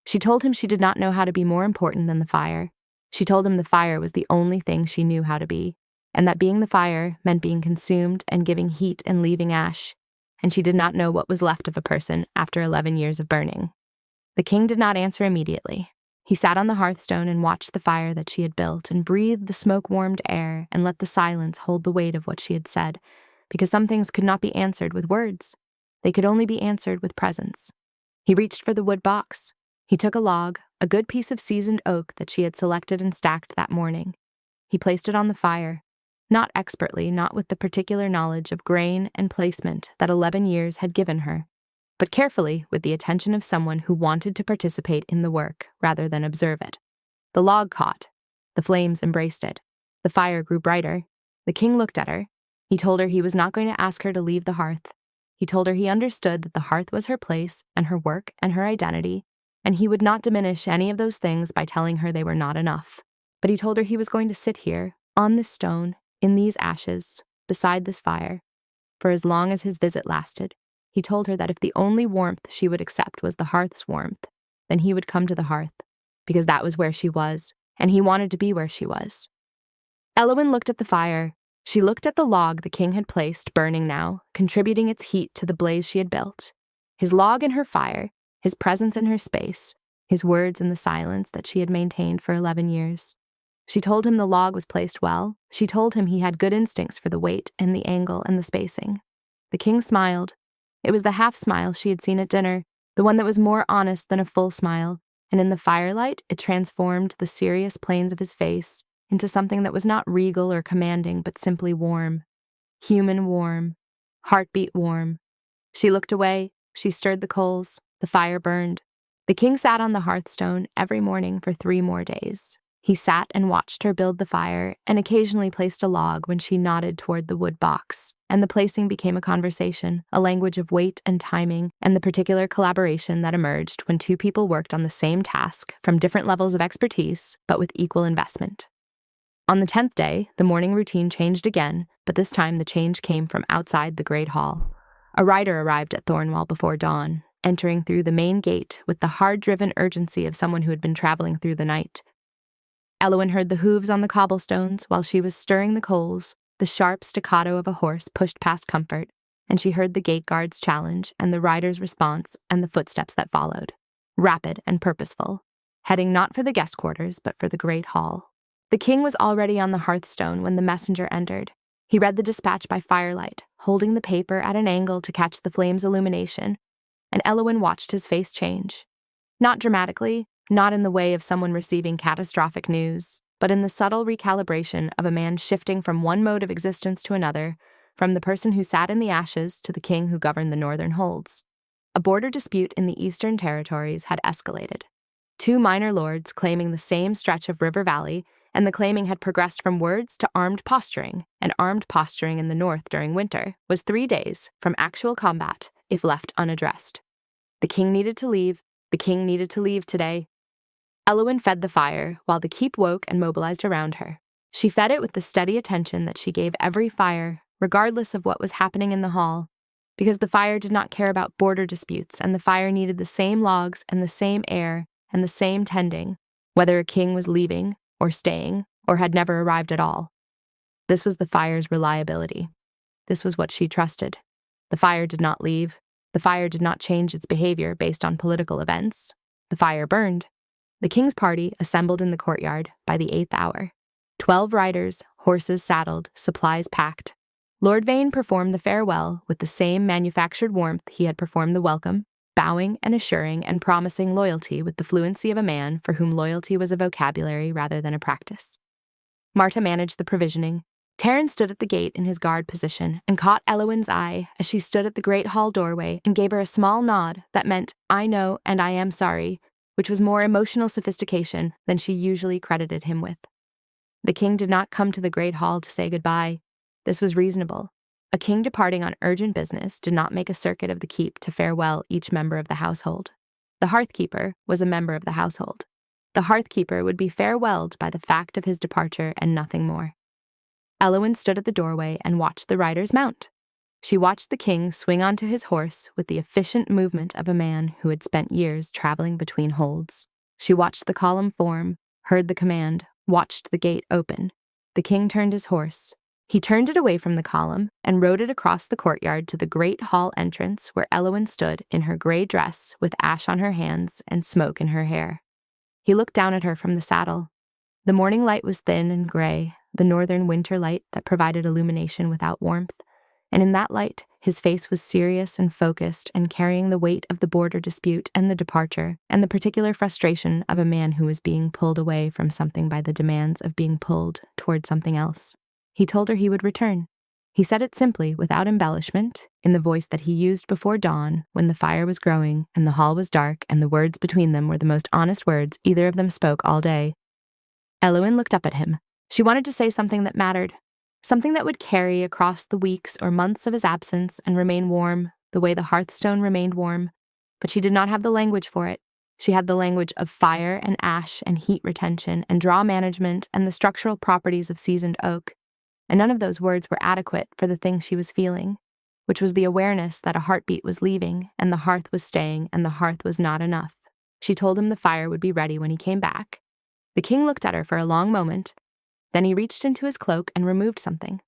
She told him she did not know how to be more important than the fire. She told him the fire was the only thing she knew how to be, and that being the fire meant being consumed and giving heat and leaving ash, and she did not know what was left of a person after 11 years of burning. The king did not answer immediately. He sat on the hearthstone and watched the fire that she had built and breathed the smoke-warmed air and let the silence hold the weight of what she had said, because some things could not be answered with words. They could only be answered with presence. He reached for the wood box. He took a log, a good piece of seasoned oak that she had selected and stacked that morning. He placed it on the fire, not expertly, not with the particular knowledge of grain and placement that 11 years had given her, but carefully with the attention of someone who wanted to participate in the work rather than observe it. The log caught. The flames embraced it. The fire grew brighter. The king looked at her. He told her he was not going to ask her to leave the hearth. He told her he understood that the hearth was her place and her work and her identity, and he would not diminish any of those things by telling her they were not enough. But he told her he was going to sit here, on this stone, in these ashes, beside this fire, for as long as his visit lasted. He told her that if the only warmth she would accept was the hearth's warmth, then he would come to the hearth, because that was where she was, and he wanted to be where she was. Elowyn looked at the fire. She looked at the log the king had placed, burning now, contributing its heat to the blaze she had built. His log in her fire, his presence in her space, his words in the silence that she had maintained for 11 years. She told him the log was placed well. She told him he had good instincts for the weight and the angle and the spacing. The king smiled. It was the half smile she had seen at dinner, the one that was more honest than a full smile, and in the firelight it transformed the serious planes of his face into something that was not regal or commanding, but simply warm. Human warm. Heartbeat warm. She looked away. She stirred the coals. The fire burned. The king sat on the hearthstone every morning for 3 more days. He sat and watched her build the fire and occasionally placed a log when she nodded toward the wood box, and the placing became a conversation, a language of weight and timing, and the particular collaboration that emerged when 2 people worked on the same task from different levels of expertise, but with equal investment. On the 10th day, the morning routine changed again, but this time the change came from outside the great hall. A rider arrived at Thornwall before dawn, entering through the main gate with the hard-driven urgency of someone who had been traveling through the night. Elowyn heard the hooves on the cobblestones while she was stirring the coals, the sharp staccato of a horse pushed past comfort, and she heard the gate guard's challenge and the rider's response and the footsteps that followed, rapid and purposeful, heading not for the guest quarters but for the great hall. The king was already on the hearthstone when the messenger entered. He read the dispatch by firelight, holding the paper at an angle to catch the flame's illumination, and Elowyn watched his face change. Not dramatically, not in the way of someone receiving catastrophic news, but in the subtle recalibration of a man shifting from one mode of existence to another, from the person who sat in the ashes to the king who governed the northern holds. A border dispute in the eastern territories had escalated. Two minor lords claiming the same stretch of river valley, and the claiming had progressed from words to armed posturing, and armed posturing in the north during winter was 3 days from actual combat if left unaddressed. The king needed to leave. The king needed to leave today. Elowyn fed the fire while the keep woke and mobilized around her. She fed it with the steady attention that she gave every fire, regardless of what was happening in the hall, because the fire did not care about border disputes, and the fire needed the same logs and the same air and the same tending, whether a king was leaving or staying or had never arrived at all. This was the fire's reliability. This was what she trusted. The fire did not leave. The fire did not change its behavior based on political events. The fire burned. The king's party assembled in the courtyard by the 8th hour. 12 riders, horses saddled, supplies packed. Lord Vane performed the farewell with the same manufactured warmth he had performed the welcome, bowing and assuring and promising loyalty with the fluency of a man for whom loyalty was a vocabulary rather than a practice. Marta managed the provisioning. Taryn stood at the gate in his guard position and caught Elowyn's eye as she stood at the great hall doorway and gave her a small nod that meant, "I know and I am sorry," which was more emotional sophistication than she usually credited him with. The king did not come to the great hall to say goodbye. This was reasonable. A king departing on urgent business did not make a circuit of the keep to farewell each member of the household. The hearthkeeper was a member of the household. The hearthkeeper would be farewelled by the fact of his departure and nothing more. Elowyn stood at the doorway and watched the riders mount. She watched the king swing onto his horse with the efficient movement of a man who had spent years traveling between holds. She watched the column form, heard the command, watched the gate open. The king turned his horse. He turned it away from the column and rode it across the courtyard to the great hall entrance where Elowyn stood in her gray dress with ash on her hands and smoke in her hair. He looked down at her from the saddle. The morning light was thin and gray, the northern winter light that provided illumination without warmth, and in that light his face was serious and focused and carrying the weight of the border dispute and the departure and the particular frustration of a man who was being pulled away from something by the demands of being pulled toward something else. He told her he would return. He said it simply, without embellishment, in the voice that he used before dawn when the fire was growing and the hall was dark and the words between them were the most honest words either of them spoke all day. Elowyn looked up at him. She wanted to say something that mattered, something that would carry across the weeks or months of his absence and remain warm, the way the hearthstone remained warm, but she did not have the language for it. She had the language of fire and ash and heat retention and draw management and the structural properties of seasoned oak, and none of those words were adequate for the thing she was feeling, which was the awareness that a heartbeat was leaving and the hearth was staying and the hearth was not enough. She told him the fire would be ready when he came back. The king looked at her for a long moment. Then he reached into his cloak and removed something.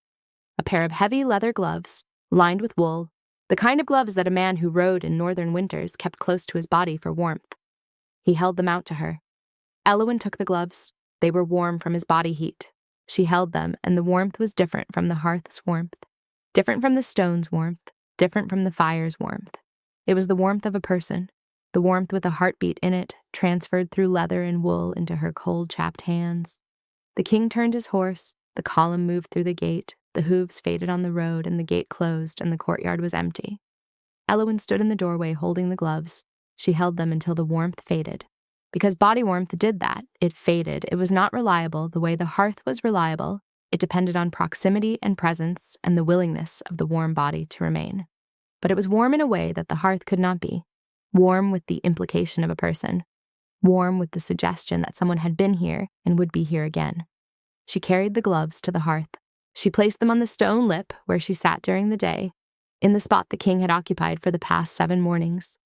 A pair of heavy leather gloves, lined with wool, the kind of gloves that a man who rode in northern winters kept close to his body for warmth. He held them out to her. Elowyn took the gloves. They were warm from his body heat. She held them, and the warmth was different from the hearth's warmth, different from the stone's warmth, different from the fire's warmth. It was the warmth of a person, the warmth with a heartbeat in it, transferred through leather and wool into her cold, chapped hands. The king turned his horse, the column moved through the gate, the hooves faded on the road, and the gate closed, and the courtyard was empty. Elowyn stood in the doorway holding the gloves. She held them until the warmth faded. Because body warmth did that, it faded. It was not reliable the way the hearth was reliable. It depended on proximity and presence and the willingness of the warm body to remain. But it was warm in a way that the hearth could not be. Warm with the implication of a person. Warm with the suggestion that someone had been here and would be here again. She carried the gloves to the hearth. She placed them on the stone lip where she sat during the day, in the spot the king had occupied for the past 7 mornings.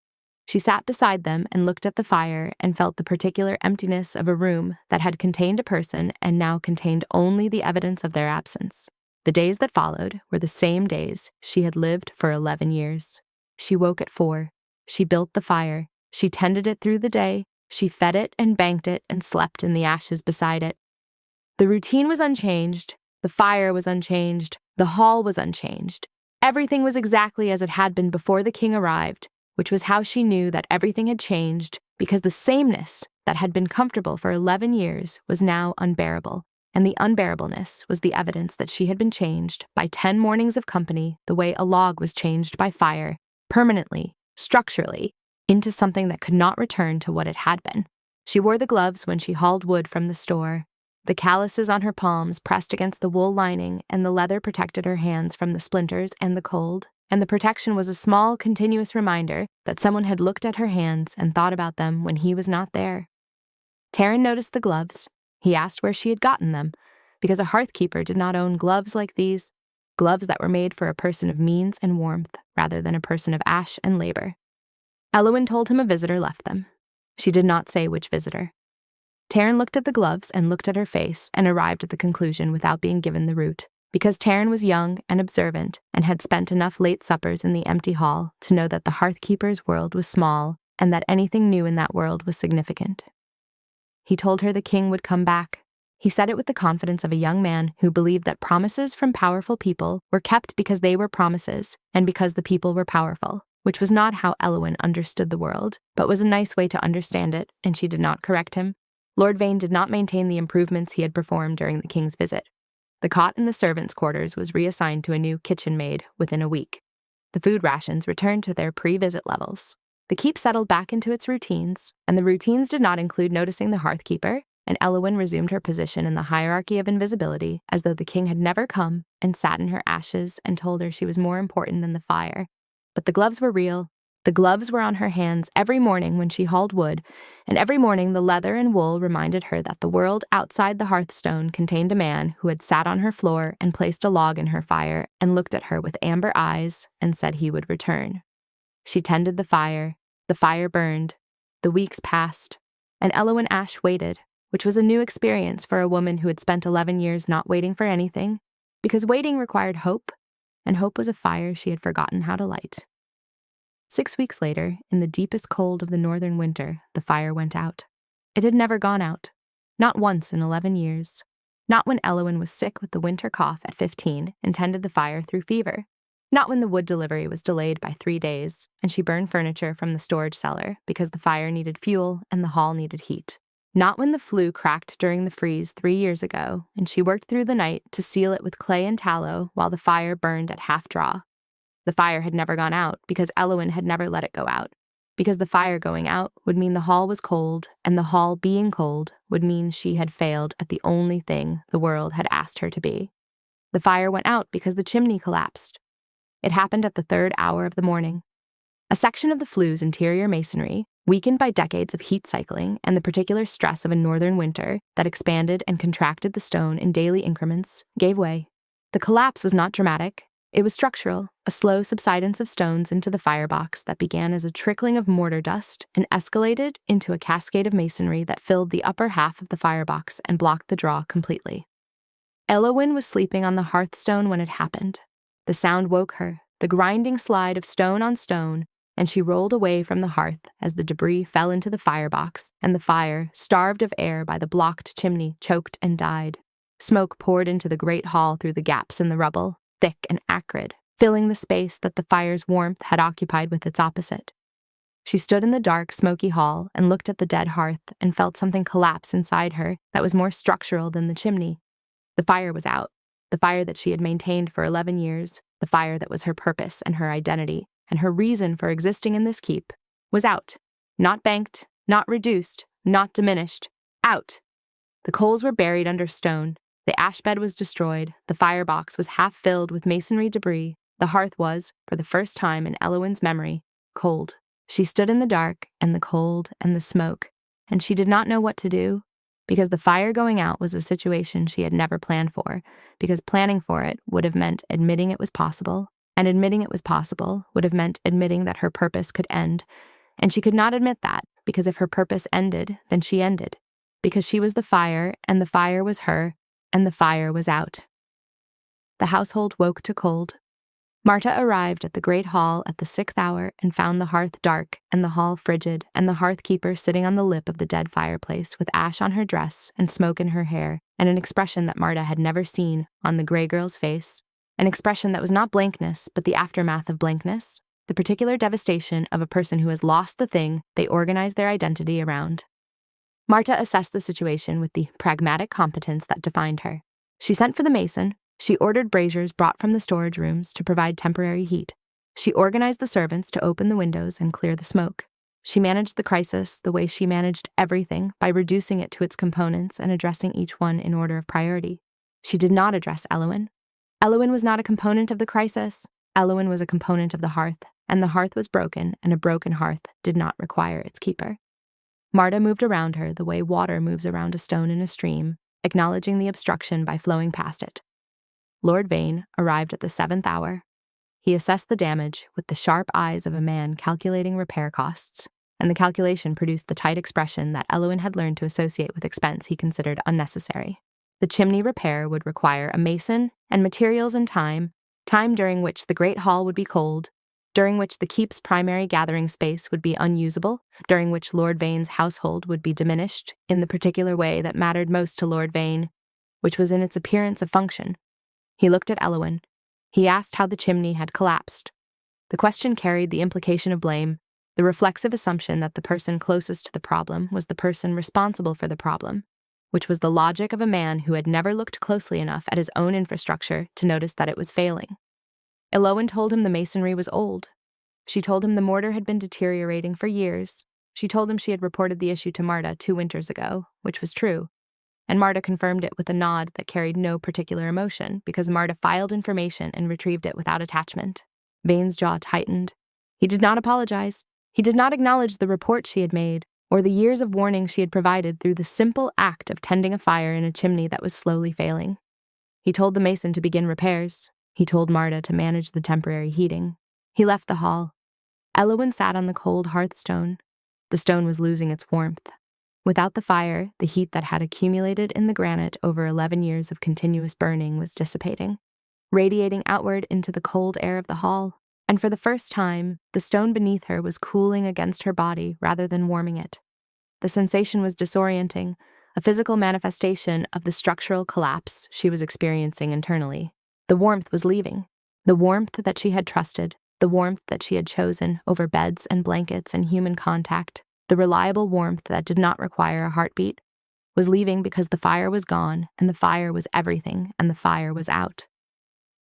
She sat beside them and looked at the fire and felt the particular emptiness of a room that had contained a person and now contained only the evidence of their absence. The days that followed were the same days she had lived for 11 years. She woke at 4. She built the fire. She tended it through the day. She fed it and banked it and slept in the ashes beside it. The routine was unchanged. The fire was unchanged. The hall was unchanged. Everything was exactly as it had been before the king arrived, which was how she knew that everything had changed, because the sameness that had been comfortable for 11 years was now unbearable, and the unbearableness was the evidence that she had been changed by 10 mornings of company the way a log was changed by fire, permanently, structurally, into something that could not return to what it had been. She wore the gloves when she hauled wood from the store. The calluses on her palms pressed against the wool lining, and the leather protected her hands from the splinters and the cold, and the protection was a small, continuous reminder that someone had looked at her hands and thought about them when he was not there. Taryn noticed the gloves. He asked where she had gotten them, because a hearthkeeper did not own gloves like these, gloves that were made for a person of means and warmth rather than a person of ash and labor. Elowyn told him a visitor left them. She did not say which visitor. Taryn looked at the gloves and looked at her face and arrived at the conclusion without being given the route, because Taryn was young and observant and had spent enough late suppers in the empty hall to know that the hearthkeeper's world was small and that anything new in that world was significant. He told her the king would come back. He said it with the confidence of a young man who believed that promises from powerful people were kept because they were promises and because the people were powerful, which was not how Elowyn understood the world, but was a nice way to understand it, and she did not correct him. Lord Vane did not maintain the improvements he had performed during the king's visit. The cot in the servants' quarters was reassigned to a new kitchen maid within a week. The food rations returned to their pre-visit levels. The keep settled back into its routines, and the routines did not include noticing the hearthkeeper, and Elowyn resumed her position in the hierarchy of invisibility as though the king had never come and sat in her ashes and told her she was more important than the fire. But the gloves were real. The gloves were on her hands every morning when she hauled wood, and every morning the leather and wool reminded her that the world outside the hearthstone contained a man who had sat on her floor and placed a log in her fire and looked at her with amber eyes and said he would return. She tended the fire burned, the weeks passed, and Elowyn Ash waited, which was a new experience for a woman who had spent 11 years not waiting for anything, because waiting required hope, and hope was a fire she had forgotten how to light. 6 weeks later, in the deepest cold of the northern winter, the fire went out. It had never gone out. Not once in 11 years. Not when Elowyn was sick with the winter cough at 15 and tended the fire through fever. Not when the wood delivery was delayed by 3 days, and she burned furniture from the storage cellar because the fire needed fuel and the hall needed heat. Not when the flue cracked during the freeze 3 years ago, and she worked through the night to seal it with clay and tallow while the fire burned at half draw. The fire had never gone out because Elowyn had never let it go out. Because the fire going out would mean the hall was cold, and the hall being cold would mean she had failed at the only thing the world had asked her to be. The fire went out because the chimney collapsed. It happened at the 3rd hour of the morning. A section of the flue's interior masonry, weakened by decades of heat cycling and the particular stress of a northern winter that expanded and contracted the stone in daily increments, gave way. The collapse was not dramatic. It was structural, a slow subsidence of stones into the firebox that began as a trickling of mortar dust and escalated into a cascade of masonry that filled the upper half of the firebox and blocked the draw completely. Elowyn was sleeping on the hearthstone when it happened. The sound woke her, the grinding slide of stone on stone, and she rolled away from the hearth as the debris fell into the firebox, and the fire, starved of air by the blocked chimney, choked and died. Smoke poured into the great hall through the gaps in the rubble, thick and acrid, filling the space that the fire's warmth had occupied with its opposite. She stood in the dark, smoky hall and looked at the dead hearth and felt something collapse inside her that was more structural than the chimney. The fire was out, the fire that she had maintained for 11 years, the fire that was her purpose and her identity, and her reason for existing in this keep, was out. Not banked, not reduced, not diminished. Out! The coals were buried under stone. The ash bed was destroyed. The firebox was half filled with masonry debris. The hearth was, for the first time in Elowyn's memory, cold. She stood in the dark and the cold and the smoke, and she did not know what to do, because the fire going out was a situation she had never planned for, because planning for it would have meant admitting it was possible, and admitting it was possible would have meant admitting that her purpose could end, and she could not admit that, because if her purpose ended, then she ended, because she was the fire, and the fire was her, and the fire was out. the household woke to cold. Marta arrived at the great hall at the 6th hour and found the hearth dark and the hall frigid and the hearth-keeper sitting on the lip of the dead fireplace with ash on her dress and smoke in her hair and an expression that Marta had never seen on the gray girl's face, an expression that was not blankness but the aftermath of blankness, the particular devastation of a person who has lost the thing they organize their identity around. Marta assessed the situation with the pragmatic competence that defined her. She sent for the mason. She ordered braziers brought from the storage rooms to provide temporary heat. She organized the servants to open the windows and clear the smoke. She managed the crisis the way she managed everything, by reducing it to its components and addressing each one in order of priority. She did not address Elowin. Elowin was not a component of the crisis. Elowin was a component of the hearth, and the hearth was broken, and a broken hearth did not require its keeper. Marta moved around her the way water moves around a stone in a stream, acknowledging the obstruction by flowing past it. Lord Vane arrived at the 7th hour. He assessed the damage with the sharp eyes of a man calculating repair costs, and the calculation produced the tight expression that Elowin had learned to associate with expense he considered unnecessary. The chimney repair would require a mason and materials and time during which the great hall would be cold, during which the keep's primary gathering space would be unusable, during which Lord Vane's household would be diminished in the particular way that mattered most to Lord Vane, which was in its appearance of function. He looked at Elowin. He asked how the chimney had collapsed. The question carried the implication of blame, the reflexive assumption that the person closest to the problem was the person responsible for the problem, which was the logic of a man who had never looked closely enough at his own infrastructure to notice that it was failing. Elowin told him the masonry was old. She told him the mortar had been deteriorating for years. She told him she had reported the issue to Marta 2 winters ago, which was true. And Marta confirmed it with a nod that carried no particular emotion, because Marta filed information and retrieved it without attachment. Vane's jaw tightened. He did not apologize. He did not acknowledge the report she had made, or the years of warning she had provided through the simple act of tending a fire in a chimney that was slowly failing. He told the mason to begin repairs. He told Marta to manage the temporary heating. He left the hall. Elowin sat on the cold hearthstone. The stone was losing its warmth. Without the fire, the heat that had accumulated in the granite over 11 years of continuous burning was dissipating, radiating outward into the cold air of the hall, and for the first time, the stone beneath her was cooling against her body rather than warming it. The sensation was disorienting, a physical manifestation of the structural collapse she was experiencing internally. The warmth was leaving, the warmth that she had trusted, the warmth that she had chosen over beds and blankets and human contact. The reliable warmth that did not require a heartbeat was leaving because the fire was gone, and the fire was everything, and the fire was out.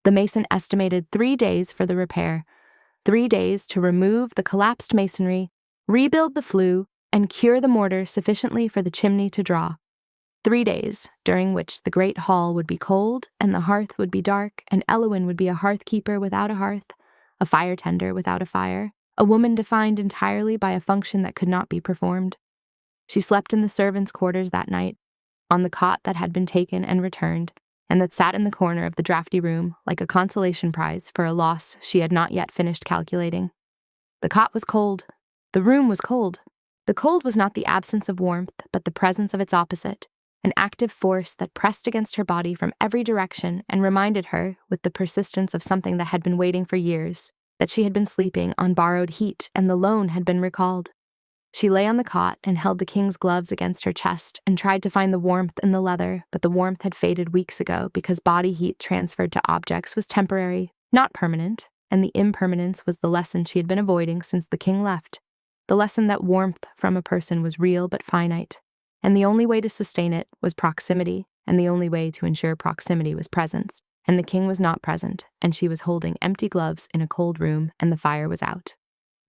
The mason estimated 3 days for the repair, 3 days to remove the collapsed masonry, rebuild the flue, and cure the mortar sufficiently for the chimney to draw. 3 days, during which the great hall would be cold, and the hearth would be dark, and Elowin would be a hearth-keeper without a hearth, a fire-tender without a fire, a woman defined entirely by a function that could not be performed. She slept in the servants' quarters that night, on the cot that had been taken and returned, and that sat in the corner of the drafty room like a consolation prize for a loss she had not yet finished calculating. The cot was cold. The room was cold. The cold was not the absence of warmth, but the presence of its opposite, an active force that pressed against her body from every direction and reminded her, with the persistence of something that had been waiting for years, that she had been sleeping on borrowed heat and the loan had been recalled. She lay on the cot and held the king's gloves against her chest and tried to find the warmth in the leather, but the warmth had faded weeks ago because body heat transferred to objects was temporary, not permanent, and the impermanence was the lesson she had been avoiding since the king left. The lesson that warmth from a person was real but finite, and the only way to sustain it was proximity, and the only way to ensure proximity was presence. And the king was not present, and she was holding empty gloves in a cold room, and the fire was out.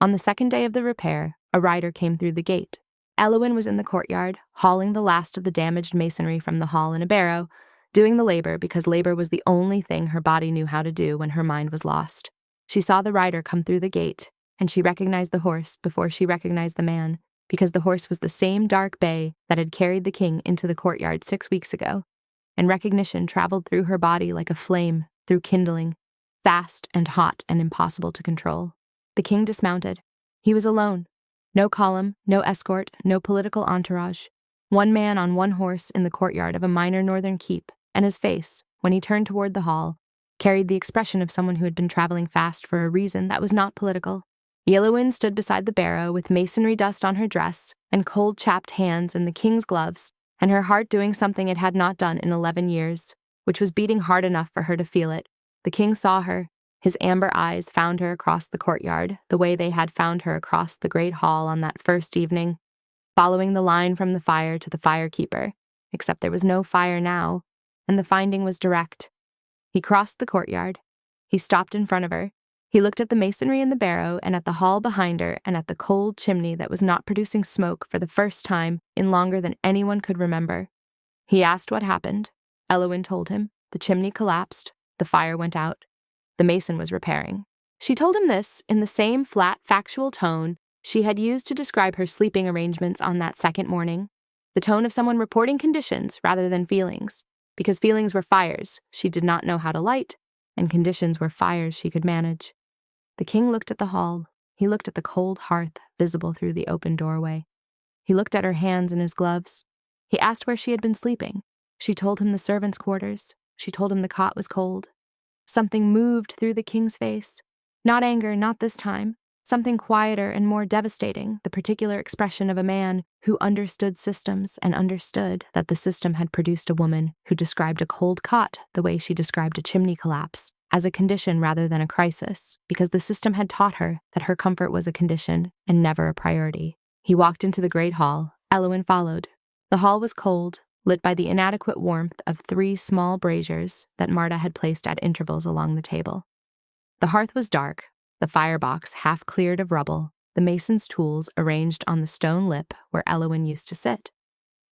On the 2nd day of the repair, a rider came through the gate. Elowin was in the courtyard, hauling the last of the damaged masonry from the hall in a barrow, doing the labor because labor was the only thing her body knew how to do when her mind was lost. She saw the rider come through the gate, and she recognized the horse before she recognized the man, because the horse was the same dark bay that had carried the king into the courtyard 6 weeks ago. And recognition traveled through her body like a flame through kindling, fast and hot and impossible to control. The king dismounted. He was alone. No column, no escort, no political entourage. One man on one horse in the courtyard of a minor northern keep, and his face, when he turned toward the hall, carried the expression of someone who had been traveling fast for a reason that was not political. Yellowin stood beside the barrow with masonry dust on her dress and cold chapped hands in the king's gloves, and her heart doing something it had not done in 11 years, which was beating hard enough for her to feel it. The king saw her. His amber eyes found her across the courtyard, the way they had found her across the great hall on that first evening, following the line from the fire to the firekeeper, except there was no fire now, and the finding was direct. He crossed the courtyard. He stopped in front of her. He looked at the masonry in the barrow and at the hall behind her and at the cold chimney that was not producing smoke for the first time in longer than anyone could remember. He asked what happened. Elowin told him. The chimney collapsed. The fire went out. The mason was repairing. She told him this in the same flat, factual tone she had used to describe her sleeping arrangements on that second morning, the tone of someone reporting conditions rather than feelings, because feelings were fires she did not know how to light, and conditions were fires she could manage. The king looked at the hall. He looked at the cold hearth visible through the open doorway. He looked at her hands in his gloves. He asked where she had been sleeping. She told him the servants' quarters. She told him the cot was cold. Something moved through the king's face. Not anger, not this time. Something quieter and more devastating, the particular expression of a man who understood systems and understood that the system had produced a woman who described a cold cot the way she described a chimney collapse, as a condition rather than a crisis, because the system had taught her that her comfort was a condition and never a priority. He walked into the great hall. Elowin followed. The hall was cold, lit by the inadequate warmth of 3 small braziers that Marta had placed at intervals along the table. The hearth was dark, the firebox half cleared of rubble, the mason's tools arranged on the stone lip where Elowin used to sit.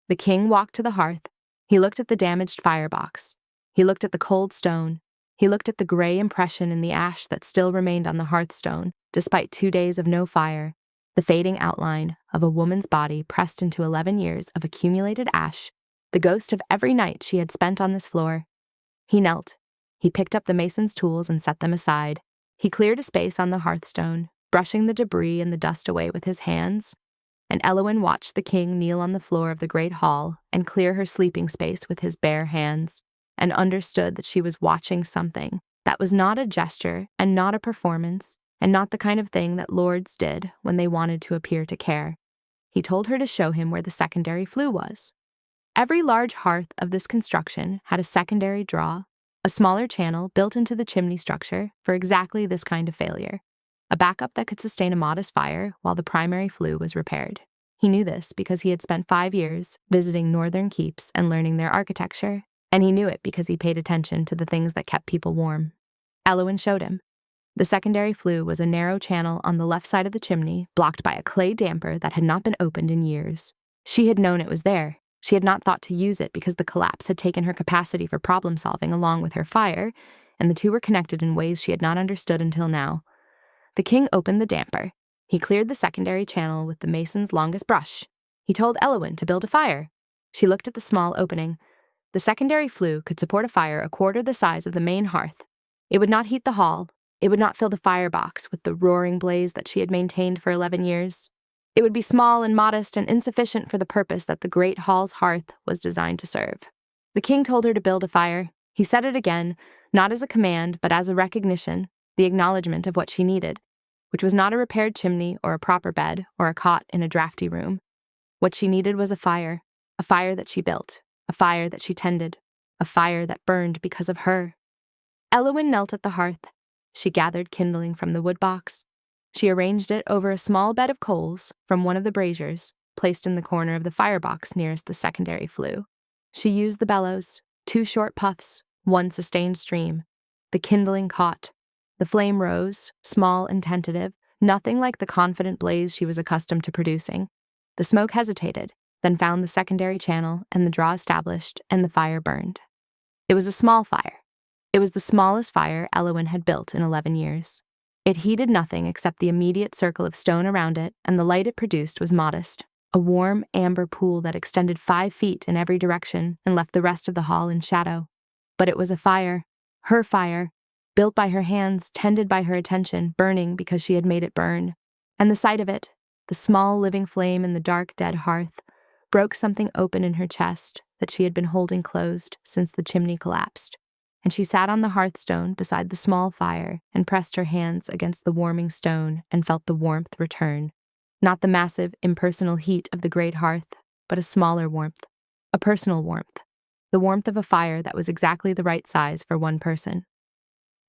The king walked to the hearth. He looked at the damaged firebox. He looked at the cold stone. He looked at the gray impression in the ash that still remained on the hearthstone, despite 2 days of no fire, the fading outline of a woman's body pressed into 11 years of accumulated ash, the ghost of every night she had spent on this floor. He knelt. He picked up the mason's tools and set them aside. He cleared a space on the hearthstone, brushing the debris and the dust away with his hands, and Elowin watched the king kneel on the floor of the great hall and clear her sleeping space with his bare hands, and understood that she was watching something that was not a gesture and not a performance, and not the kind of thing that lords did when they wanted to appear to care. He told her to show him where the secondary flue was. Every large hearth of this construction had a secondary draw, a smaller channel built into the chimney structure for exactly this kind of failure, a backup that could sustain a modest fire while the primary flue was repaired. He knew this because he had spent 5 years visiting northern keeps and learning their architecture, and he knew it because he paid attention to the things that kept people warm. Elowin showed him. The secondary flue was a narrow channel on the left side of the chimney, blocked by a clay damper that had not been opened in years. She had known it was there. She had not thought to use it because the collapse had taken her capacity for problem-solving along with her fire, and the two were connected in ways she had not understood until now. The king opened the damper. He cleared the secondary channel with the mason's longest brush. He told Elowin to build a fire. She looked at the small opening. The secondary flue could support a fire a quarter the size of the main hearth. It would not heat the hall. It would not fill the firebox with the roaring blaze that she had maintained for 11 years. It would be small and modest and insufficient for the purpose that the great hall's hearth was designed to serve. The king told her to build a fire. He said it again, not as a command, but as a recognition, the acknowledgement of what she needed, which was not a repaired chimney or a proper bed or a cot in a drafty room. What she needed was a fire that she built, a fire that she tended, a fire that burned because of her. Elowin knelt at the hearth. She gathered kindling from the woodbox. She arranged it over a small bed of coals from one of the braziers, placed in the corner of the firebox nearest the secondary flue. She used the bellows, 2 short puffs, 1 sustained stream. The kindling caught. The flame rose, small and tentative, nothing like the confident blaze she was accustomed to producing. The smoke hesitated, then found the secondary channel and the draw established, and the fire burned. It was a small fire. It was the smallest fire Elowin had built in 11 years. It heated nothing except the immediate circle of stone around it, and the light it produced was modest, a warm amber pool that extended 5 feet in every direction and left the rest of the hall in shadow. But it was a fire, her fire, built by her hands, tended by her attention, burning because she had made it burn. And the sight of it, the small living flame in the dark dead hearth, broke something open in her chest that she had been holding closed since the chimney collapsed. and she sat on the hearthstone beside the small fire and pressed her hands against the warming stone and felt the warmth return. Not the massive, impersonal heat of the great hearth, but a smaller warmth, a personal warmth, the warmth of a fire that was exactly the right size for one person.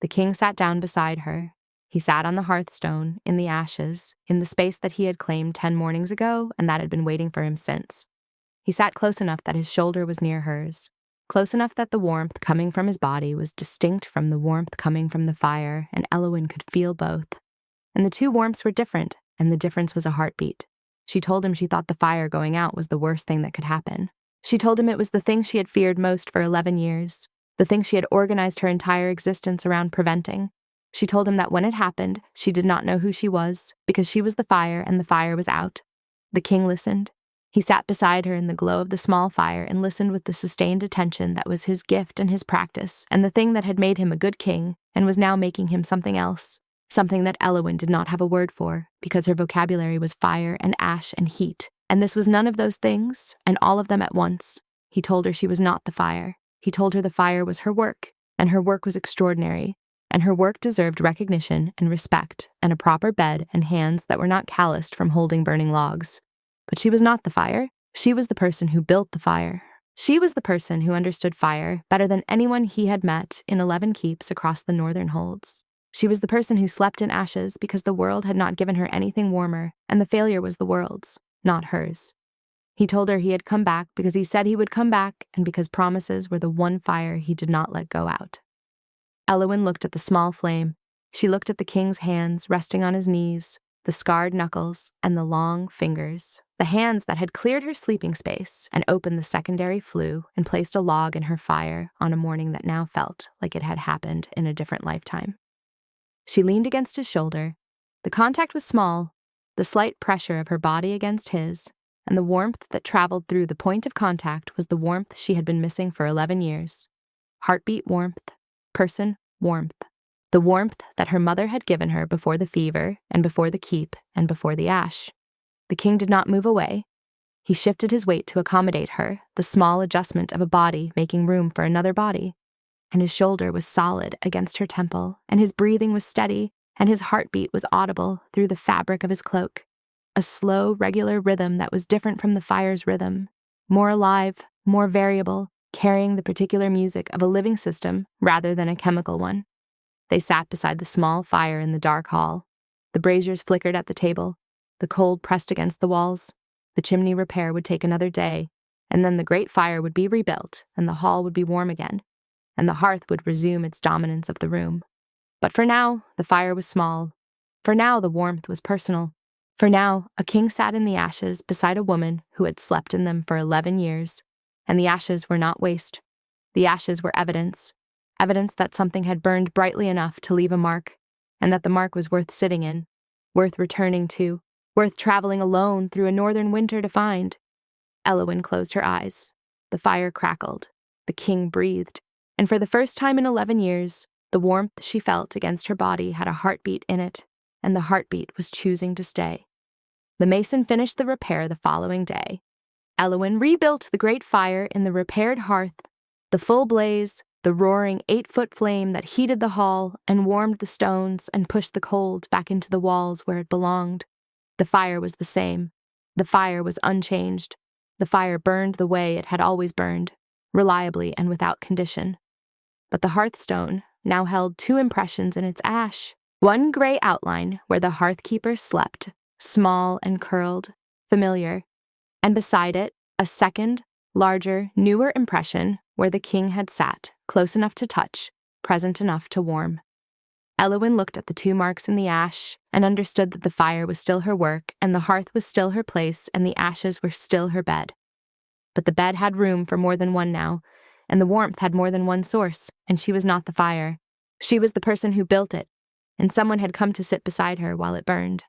The king sat down beside her. He sat on the hearthstone, in the ashes, in the space that he had claimed 10 mornings ago and that had been waiting for him since. He sat close enough that his shoulder was near hers, close enough that the warmth coming from his body was distinct from the warmth coming from the fire, and Eowyn could feel both. And the two warmths were different, and the difference was a heartbeat. She told him she thought the fire going out was the worst thing that could happen. She told him it was the thing she had feared most for 11 years, the thing she had organized her entire existence around preventing. She told him that when it happened, she did not know who she was, because she was the fire and the fire was out. The king listened. He sat beside her in the glow of the small fire and listened with the sustained attention that was his gift and his practice, and the thing that had made him a good king and was now making him something else, something that Eowyn did not have a word for, because her vocabulary was fire and ash and heat, and this was none of those things, and all of them at once. He told her she was not the fire. He told her the fire was her work, and her work was extraordinary, and her work deserved recognition and respect and a proper bed and hands that were not calloused from holding burning logs. But she was not the fire. She was the person who built the fire. She was the person who understood fire better than anyone he had met in 11 keeps across the northern holds. She was the person who slept in ashes because the world had not given her anything warmer, and the failure was the world's, not hers. He told her he had come back because he said he would come back, and because promises were the one fire he did not let go out. Eowyn looked at the small flame. She looked at the king's hands resting on his knees, the scarred knuckles, and the long fingers, the hands that had cleared her sleeping space and opened the secondary flue and placed a log in her fire on a morning that now felt like it had happened in a different lifetime. She leaned against his shoulder. The contact was small, the slight pressure of her body against his, and the warmth that traveled through the point of contact was the warmth she had been missing for 11 years. Heartbeat warmth, person warmth, the warmth that her mother had given her before the fever and before the keep and before the ash. The king did not move away. He shifted his weight to accommodate her, the small adjustment of a body making room for another body. And his shoulder was solid against her temple, and his breathing was steady, and his heartbeat was audible through the fabric of his cloak. A slow, regular rhythm that was different from the fire's rhythm, more alive, more variable, carrying the particular music of a living system rather than a chemical one. They sat beside the small fire in the dark hall. The braziers flickered at the table. The cold pressed against the walls. The chimney repair would take another day, and then the great fire would be rebuilt, and the hall would be warm again, and the hearth would resume its dominance of the room. But for now, the fire was small. For now, the warmth was personal. For now, a king sat in the ashes beside a woman who had slept in them for 11 years, and the ashes were not waste. The ashes were evidence that something had burned brightly enough to leave a mark, and that the mark was worth sitting in, worth returning to, worth traveling alone through a northern winter to find. Eowyn closed her eyes. The fire crackled. The king breathed. And for the first time in 11 years, the warmth she felt against her body had a heartbeat in it, and the heartbeat was choosing to stay. The mason finished the repair the following day. Eowyn rebuilt the great fire in the repaired hearth, the full blaze, the roaring 8-foot flame that heated the hall and warmed the stones and pushed the cold back into the walls where it belonged. The fire was the same. The fire was unchanged. The fire burned the way it had always burned, reliably and without condition. But the hearthstone now held 2 impressions in its ash. One gray outline where the hearthkeeper slept, small and curled, familiar, and beside it, a second, larger, newer impression where the king had sat, close enough to touch, present enough to warm. Eowyn looked at the 2 marks in the ash and understood that the fire was still her work, and the hearth was still her place, and the ashes were still her bed. But the bed had room for more than one now, and the warmth had more than one source, and she was not the fire. She was the person who built it, and someone had come to sit beside her while it burned.